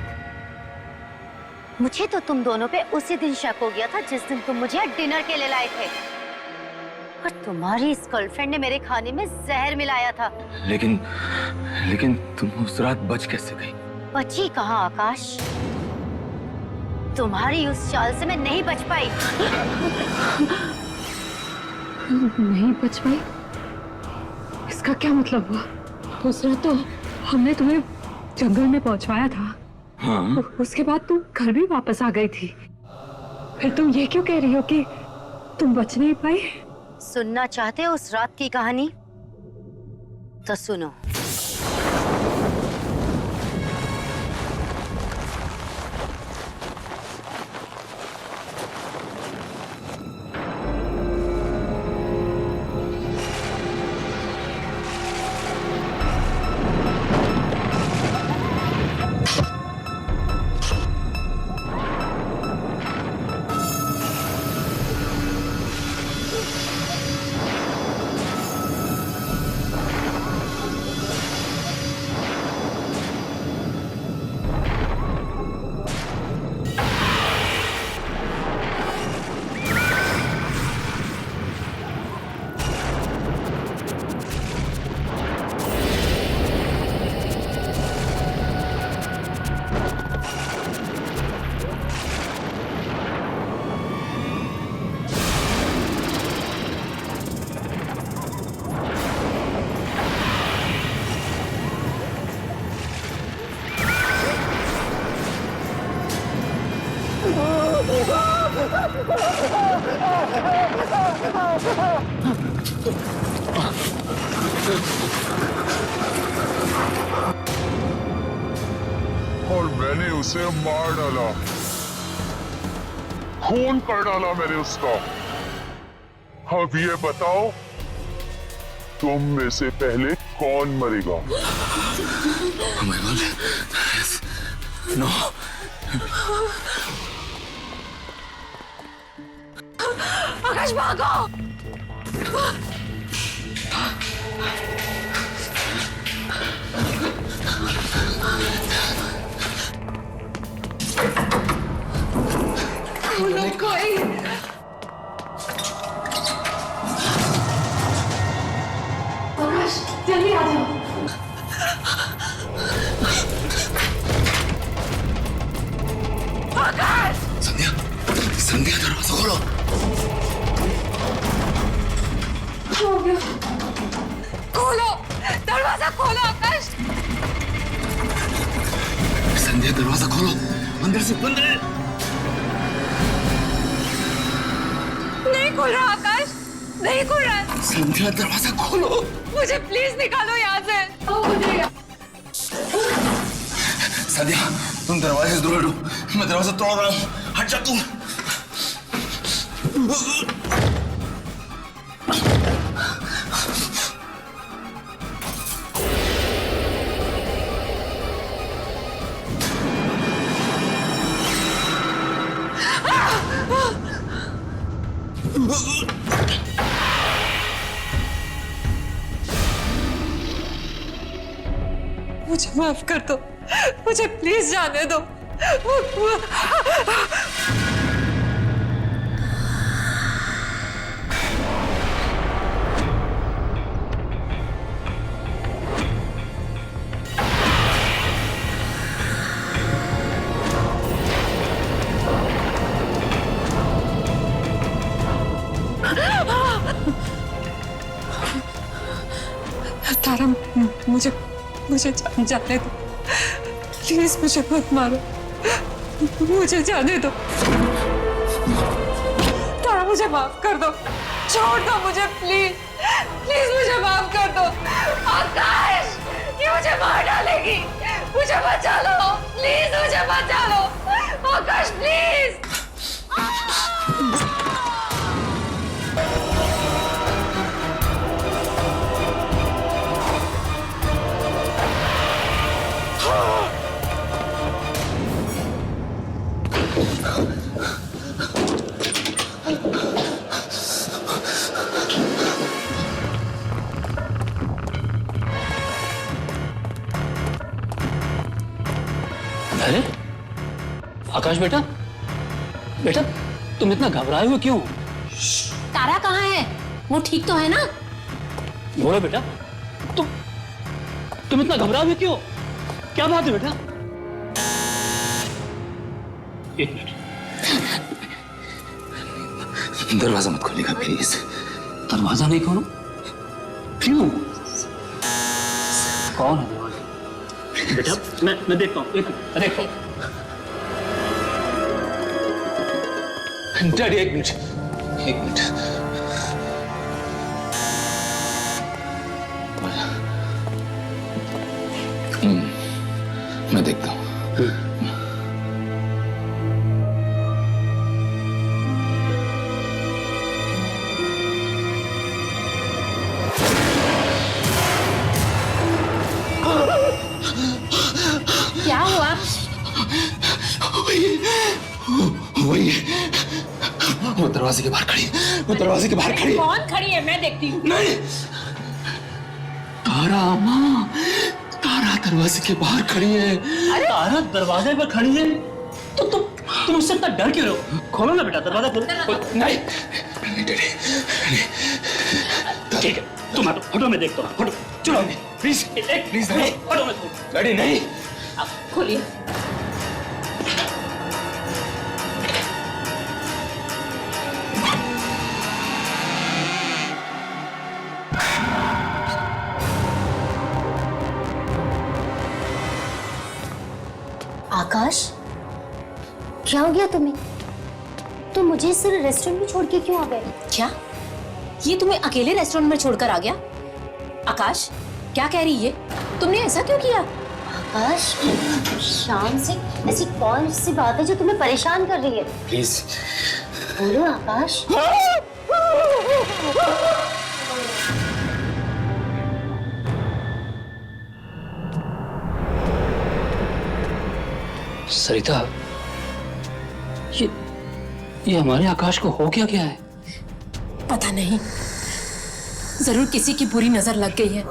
मुझे तो तुम दोनों पे उसी दिन शक हो गया था जिस दिन तुम मुझे डिनर के लिए लाए थे और तुम्हारी इस गर्लफ्रेंड ने मेरे खाने में जहर मिलाया था। लेकिन तुम उस रात बच कैसे गई? बची कहाँ आकाश, तुम्हारी उस चाल से मैं नहीं बच पाई। नहीं बच पाई? इसका क्या मतलब हुआ? उस रात तो हमने तुम्हें जंगल में पहुंचवाया था। हाँ? उसके बाद तुम घर भी वापस आ गई थी। फिर तुम ये क्यों कह रही हो कि तुम बच नहीं पाई? सुनना चाहते हो उस रात की कहानी? तो सुनो। और मैंने उसे मार डाला, खून कर डाला मैंने उसका। अब ये बताओ, तुम में से पहले कौन मरेगा? Oh my God. Yes. No. आकाश भागो! कोई आकाश, जल्दी आ जाओ। आकाश! संध्या दरवाजा खोलो। हो गया। खोलो, दरवाजा खोलो आकाश। संध्या दरवाजा खोलो, अंदर से बंद है। नहीं खुल रहा आकाश, नहीं खुल रहा है। संध्या दरवाजा खोलो। मुझे प्लीज निकालो यहाँ से। संध्या तुम दरवाजे से दूर हटो, मैं दरवाजा तोड़ रहा हूँ, हट जा तुम। मुझे माफ कर दो, मुझे प्लीज जाने दो। तारा, मुझे जाने दो प्लीज, मुझे मत मारो, मुझे जाने दो। तारा मुझे माफ कर दो, छोड़ दो मुझे प्लीज, प्लीज मुझे माफ कर दो। आकाश, ये मुझे मार डालेगी, मुझे बचा लो प्लीज, मुझे बचा लो आकाश प्लीज। अरे आकाश बेटा, बेटा तुम इतना घबराए हुए क्यों? तारा कहाँ है? वो ठीक तो है ना? बोलो बेटा, तुम इतना घबराए हुए क्यों? क्या बात है बेटा? एक मिनट, दरवाजा मत खोलिएगा प्लीज। दरवाजा नहीं खोलो? क्यों? कौन है दरवाजा? बेटा मैं देखता हूँ, देखो। डैडी एक मिनट, एक मिनट। मैं देखता हूँ। क्या हुआ? वही वो दरवाजे के बाहर खड़ी, वो दरवाजे के बाहर खड़ी। कौन खड़ी है? मैं देखती हूँ। नहीं, तारा माँ, तारा दरवाजे के बाहर खड़ी है। अरे तारा दरवाजे पर खड़ी है तो तुम उससे इतना डर क्यों रहो? खोलो ना बेटा, दरवाजा खोलो। नहीं नहीं डैडी, ठीक है, तुम हटो, मैं देखता हूँ। हटो, चलो प्लीज, प्लीज नहीं, हटो मैं डैडी नहीं। खोलिए। आकाश, क्या हो गया तुम्हें? तुम मुझे सिर्फ रेस्टोरेंट में छोड़ के क्यों आ गए? क्या ये तुम्हें अकेले रेस्टोरेंट में छोड़कर आ गया? आकाश, क्या कह रही है? तुमने ऐसा क्यों किया? आकाश, शाम से ऐसी कौन सी बात है जो तुम्हें परेशान कर रही है? प्लीज बोलो आकाश। सरिता, ये हमारे आकाश को हो क्या है? पता नहीं, जरूर किसी की बुरी नजर लग गई है।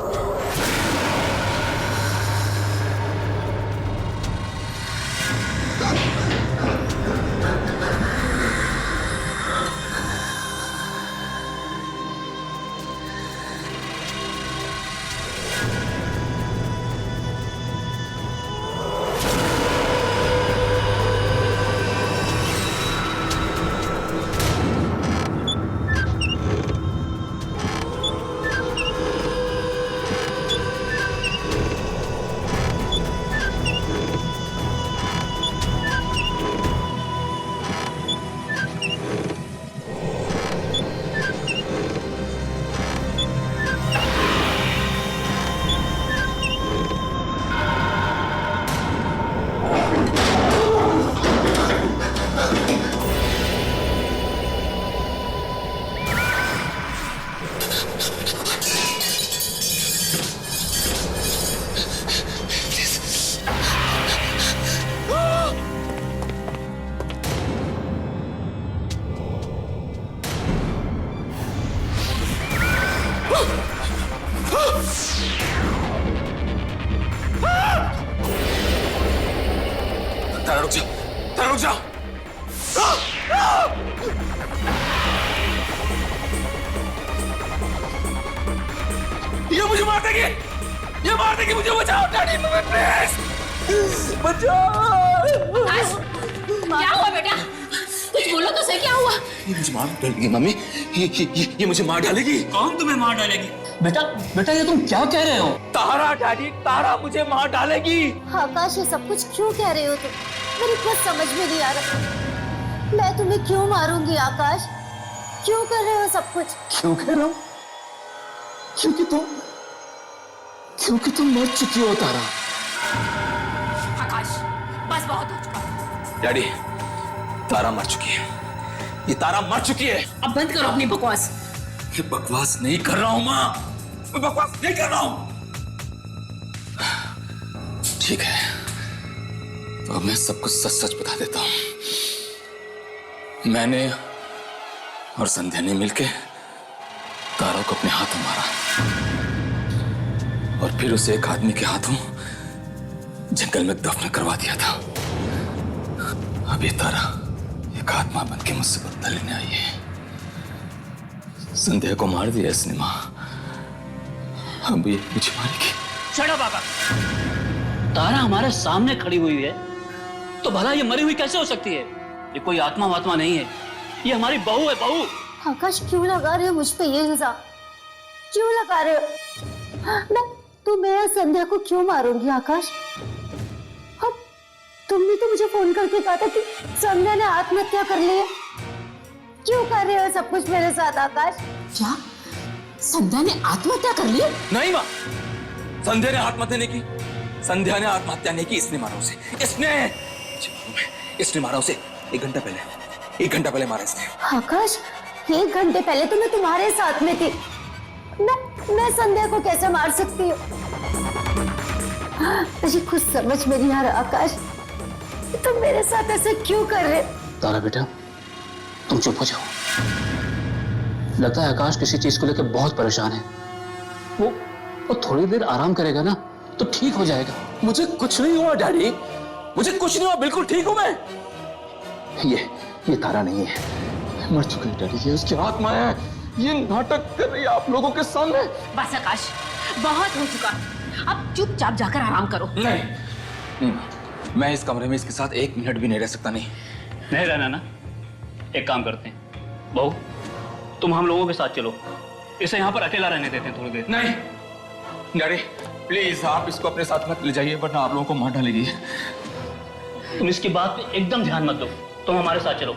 तारा रुक जा, तारा रुक जा। ये मुझे मार देगी, ये मार देगी, मुझे बचाओ डैडी, प्लीज बचाओ। क्या हुआ बेटा? कुछ बोलो तो सही, क्या हुआ? ये मुझे मार डालेगी मम्मी, ये मुझे मार डालेगी। कौन तुम्हें मार डालेगी? बेटा बेटा ये तुम क्या कह रहे हो? तारा डैडी, तारा मुझे मार डालेगी। आकाश ये सब कुछ क्यों कह रहे हो तुम? मेरी कुछ समझ में नहीं आ रहा। मैं तुम्हें क्यों मारूंगी आकाश? क्यों कर रहे हो सब कुछ? क्यों कह रहा हूँ? क्योंकि तुम मर चुकी हो तारा। आकाश बस बहुत हो चुका। डैडी, तारा मर चुकी है, ये तारा मर चुकी है। अब बंद करो अपनी बकवास। ये बकवास नहीं कर रहा हूं माँ, मैं बकवास नहीं कर रहा हूं। ठीक है, तो अब मैं सब कुछ सच सच बता देता हूं। मैंने और संध्या ने मिलके तारा को अपने हाथों मारा और फिर उसे एक आदमी के हाथों जंगल में दफन करवा दिया था। अब ये तारा एक आत्मा बन के मुझसे बदला लेने आई है। संध्या को मार दिया इसने माँ, अब ये मुझे मारेगी। शट अप आकाश, तारा हमारे सामने खड़ी हुई है तो भला ये मरी हुई कैसे हो सकती है? ये कोई आत्मा वात्मा नहीं है, ये हमारी बहू है, बहू। आकाश क्यों लगा रहे हो मुझ पे ये इल्जाम? क्यों लगा रहे हो? मैं संध्या को क्यों मारूंगी आकाश? अब तुमने तो मुझे फोन करके कहा था कि संध्या ने आत्महत्या कर ली है। क्यों कर रहे हो सब कुछ मेरे साथ आकाश? क्या संध्या ने आत्महत्या कर ली? नहीं माँ, संध्या ने आत्महत्या नहीं की, संध्या ने आत्महत्या नहीं की, इसने मारा उसे, इसने मारा उसे। 1 घंटा पहले मारा इसने। आकाश 1 घंटे पहले तो मैं तुम्हारे साथ में थी, मैं संध्या को कैसे मार सकती हूँ? मुझे कुछ समझ में नहीं आ रहा आकाश, तुम मेरे साथ ऐसे क्यों कर रहे? तारा बेटा तुम चुप हो जाओ। लगता है आकाश किसी चीज को लेकर बहुत परेशान है। वो थोड़ी देर आराम करेगा ना तो ठीक हो जाएगा। मुझे कुछ नहीं हुआ डैडी, मुझे कुछ नहीं हुआ, बिल्कुल ठीक हूं मैं। ये तारा नहीं है, मर चुकी है डैडी, ये उसकी आत्मा है, ये नाटक कर रही है आप लोगों के सामने। बस आकाश बहुत हो चुका, अब चुपचाप जाकर आराम करो। नहीं, मैं इस कमरे में इसके साथ 1 मिनट भी नहीं रह सकता। नहीं रहना ना, एक काम करते हैं, बहू तुम हम लोगों के साथ चलो, इसे यहाँ पर अकेला रहने देते हैं थोड़ी देर। नहीं डैडी प्लीज, आप इसको अपने साथ मत ले जाइए वरना आप लोगों को मार डालेगी। तुम इसकी बात पे एकदम ध्यान मत दो, तुम हमारे साथ चलो,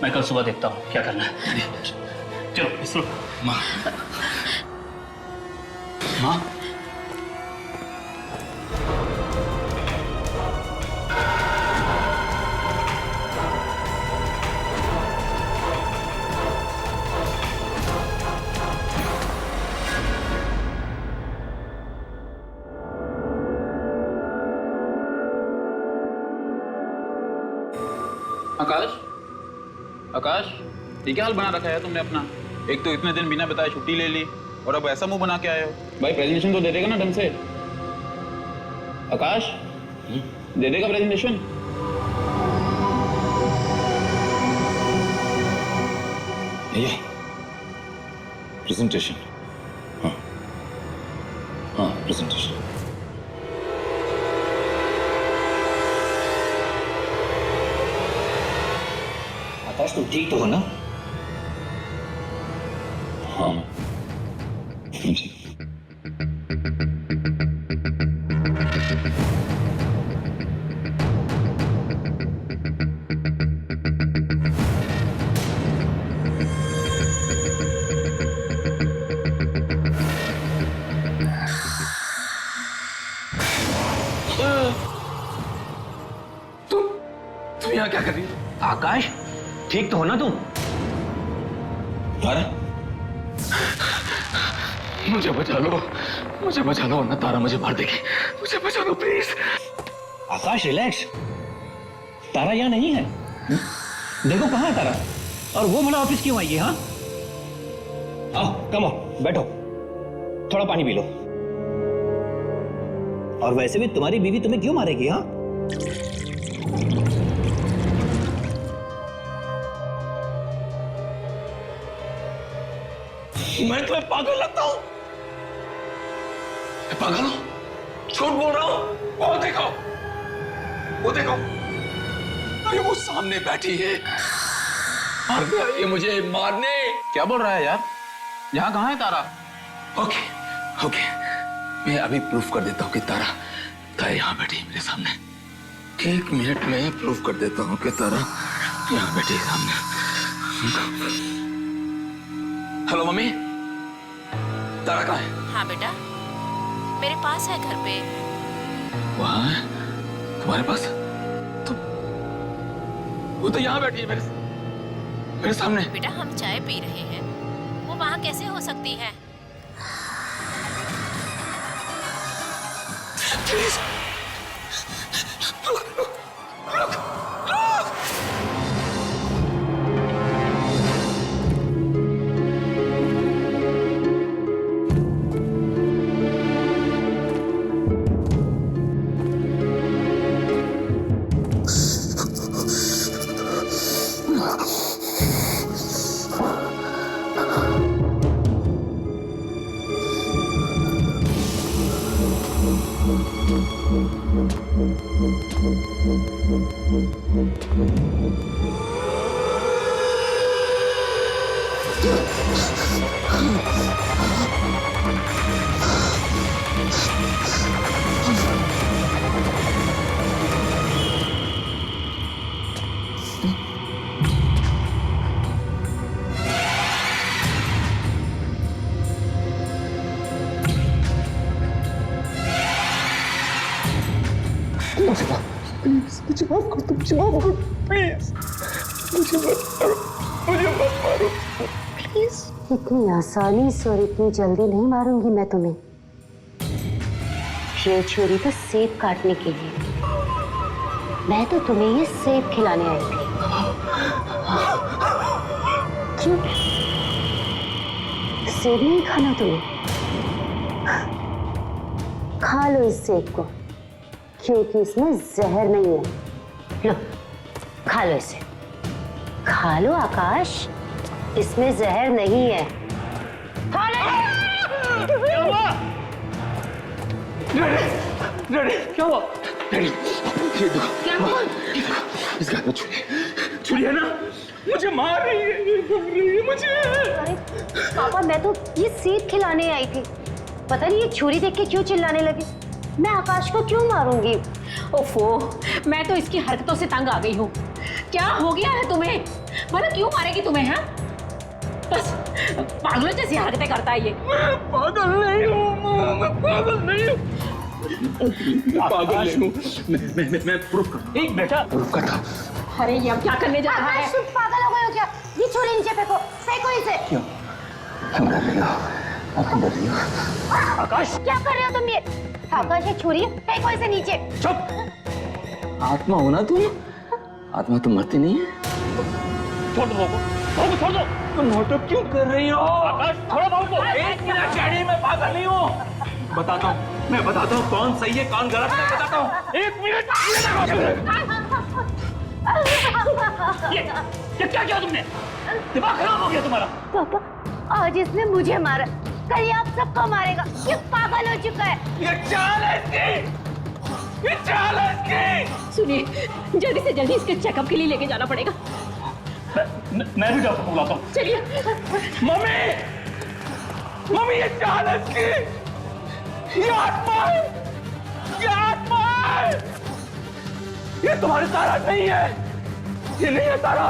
मैं कल सुबह देखता हूँ क्या करना है। चलो इसरो। माँ माँ आकाश, ये क्या हाल बना रखा है तुमने अपना? एक तो इतने दिन बिना बताए छुट्टी ले ली और अब ऐसा मुंह बना के आए हो। भाई प्रेजेंटेशन तो दे देगा ना ढंग से? आकाश दे देगा प्रेजेंटेशन? ये प्रेजेंटेशन, हाँ प्रेजेंटेशन। आकाश तुम ठीक तो हो ना? हाँ जी। तुम यहाँ क्या कर रही हो? आकाश ठीक तो हो ना तुम? तारा मुझे बचा लो, वरना तारा मुझे मार देगी, मुझे बचा लो प्लीज। आकाश रिलैक्स, तारा यहाँ नहीं है। देखो कहाँ है तारा, और वो भला ऑफिस क्यों आई है? हाँ आओ, कम आओ, बैठो। थोड़ा पानी पी लो। और वैसे भी तुम्हारी बीवी तुम्हें क्यों मारेगी? हाँ, मैं तुम्हें पागल लगता हूं? पागल हूं? झूठ बोल रहा हूं? वो देखो, वो देखो, अरे वो सामने बैठी है, ये मुझे मारने। क्या बोल रहा है यार? यहाँ कहाँ है तारा? ओके ओके, मैं अभी प्रूफ कर देता हूँ कि तारा यहाँ बैठी है मेरे सामने। 1 मिनट में प्रूफ कर देता हूँ कि तारा यहाँ बैठी है सामने। हेलो मम्मी, तारा कहाँ है? हाँ बेटा, मेरे पास है घर पे। वहाँ है? तुम्हारे पास? तो वो तो यहाँ बैठी है मेरे सामने। बेटा हम चाय पी रहे हैं, वो वहाँ कैसे हो सकती है? प्लीज मुझे माफ कर दो, मुझे माफ करो प्लीज, मुझे मत मारो प्लीज। इतनी आसानी से और इतनी जल्दी नहीं मारूंगी मैं तुम्हें। ये छुरी तो सेब काटने के लिए, मैं तो तुम्हें ये सेब खिलाने आई थी। क्यों सेब नहीं खाना तुम्हें? खा लो इस सेब को, क्योंकि इसमें जहर नहीं है। लो खा लो इसे, खा लो आकाश, इसमें जहर नहीं है। खा लो। क्या हुआ? डैडी, क्या हुआ? डैडी, ये देखो, क्या हुआ? इसके हाथ में छुरी है ना? मुझे मार रही है, मुझे। अरे पापा, मैं तो ये सेब खिलाने आई थी, पता नहीं ये छुरी देख के क्यों चिल्लाने लगे। मैं आकाश को क्यों मारूंगी? ओफो, मैं तो इसकी हरकतों से तंग आ गई हूँ। क्या हो गया है तुम्हें? मतलब क्यों मारेगी तुम्हें? हाँ, बस पागलों जैसी हरकतें करता है ये। मैं पागल नहीं हूँ, मैं पागल नहीं हूँ, पागल नहीं हूँ। मैं प्रूफ कर, एक बेटा प्रूफ करता। अरे ये अब क्या करने जा रहा है? तुम पागल हो गए हो क्या? ये छुरी नीचे फेंको, फेंको इसे। क्यों? तुम डर रही हो? तुम डर रही हो? आकाश क्या कर रहे हो तुम? ये आकाश ये छुरी है, फेंको इसे नीचे। चुप, आत्मा हो ना तुम? आत्मा तो मरती नहीं है। छोड़ दो बाबू, छोड़ दो। तुम नाटक क्यों कर रही हो? आकाश थोड़ा बाबू, 1 मिनट डैडी, मैं पागल नहीं हूँ। बताता हूँ, मैं बताता हूँ कौन सही है कौन गलत है, बताता हूँ। 1 मिनट। ये क्या किया तुमने? दिमाग खराब हो गया तुम्हारा? पापा, आज इसने मुझे मारा, कल ये आप सबको मारेगा। ये पागल हो चुका है। ये चाल है इसकी, ये चाल है इसकी। सुनिए, जल्दी से जल्दी इसके चेकअप के लिए लेके जाना पड़ेगा। मैं भी डॉक्टर को बुलाता हूँ। चलिए। मम्मी ये चाल है इसकी, ये आत्मा है, ये आत्मा है। ये तुम्हारी तारा नहीं है, ये नहीं है तारा।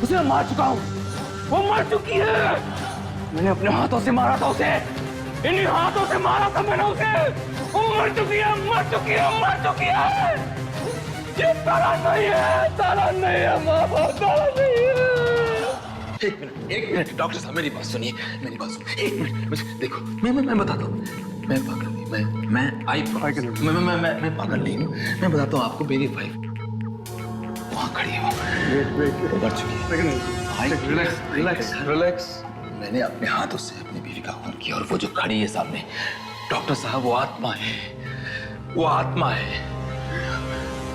उसे मैं मार चुका हूँ, वो मर चुकी है। मैंने अपने हाथों से मारा था उसे, इन्हीं हाथों से मारा था मैंने उसे। वो मर चुकी है, मर चुकी है, मर चुकी है। ये तारा नहीं है, तारा नहीं है मामा, तारा नहीं है। एक मिनट डॉक्टर साहब, मेरी बात सुनिए, मेरी बात सुनिए। 1 मिनट मुझे देखो, मैं बताता हूँ। मैं पागल नहीं, मैं पागल नहीं हूँ। मैं बताता हूँ आपको, मेरी वाइफ वहाँ खड़ी है, वो मर चुकी है। Relax relax relax. मैंने अपने हाथों से अपनी बीवी का खून किया और वो जो खड़ी है सामने, डॉक्टर साहब, वो आत्मा है, वो आत्मा है,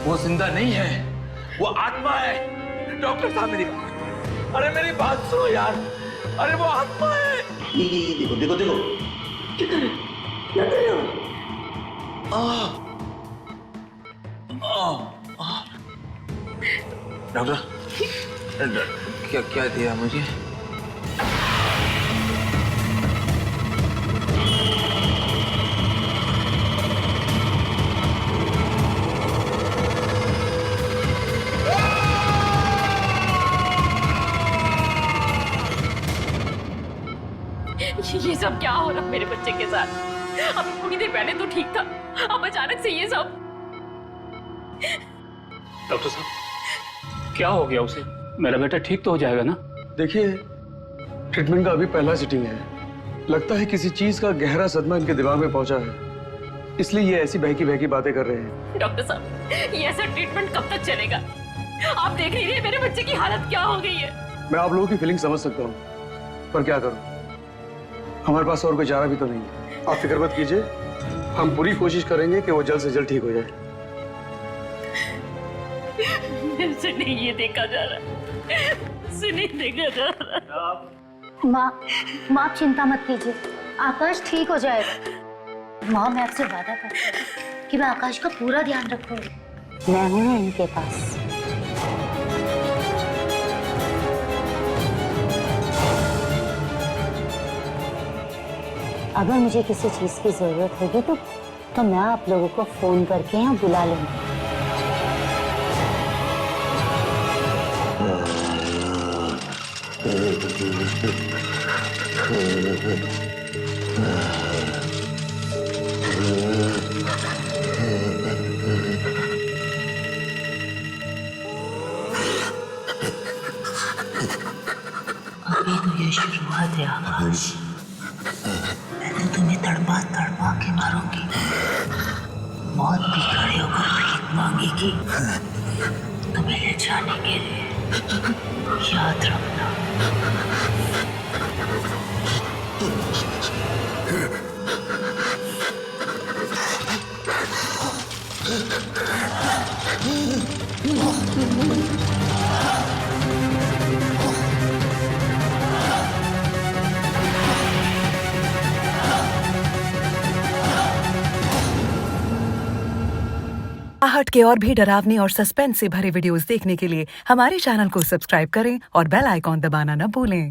वो जिंदा नहीं है, वो आत्मा है। डॉक्टर साहब मेरी बात, अरे मेरी बात सुनो यार, अरे वो आत्मा है। ये देखो देखो देखो, क्या कर रहे हो? डॉक्टर क्या क्या दिया मुझे? ये सब क्या हो रहा मेरे बच्चे के साथ? अभी थोड़ी देर पहले तो ठीक था, अब अचानक से ये सब। डॉक्टर साहब क्या हो गया उसे? मेरा बेटा ठीक तो हो जाएगा ना? देखिए, ट्रीटमेंट का अभी पहला सिटिंग है। लगता है किसी चीज का गहरा सदमा इनके दिमाग में पहुंचा है, इसलिए ये ऐसी बहकी बहकी बातें कर रहे हैं। डॉक्टर साहब, ये ऐसा ट्रीटमेंट कब तक चलेगा? आप देख ही रही है मेरे बच्चे की हालत क्या हो गई है। मैं आप लोगों की फीलिंग समझ सकता हूँ, पर क्या करूँ, हमारे पास और कोई चारा भी तो नहीं है। आप फिक्र मत कीजिए, हम पूरी कोशिश करेंगे कि वो जल्द से जल्द ठीक हो जाए। मेरे से नहीं ये देखा जा रहा, से नहीं देखा जा रहा। माँ, आप चिंता मत कीजिए, आकाश ठीक हो जाएगा। माँ, मैं आपसे वादा करती हूँ कि मैं आकाश का पूरा ध्यान रखूंगी। मैं हूँ ना इनके पास। अगर मुझे किसी चीज की जरूरत होगी तो मैं आप लोगों को फोन करके यहाँ बुला लूंगी। अभी तो ये शुरुआत है आकाश, मैं तुम्हें तड़पा तड़पा के मारूंगी। मौत भी खड़े होकर भीख मांगेगी तुम्हें ले जाने के लिए, याद रखना। आहट के और भी डरावने और सस्पेंस से भरे वीडियोस देखने के लिए हमारे चैनल को सब्सक्राइब करें और बेल आइकॉन दबाना न भूलें।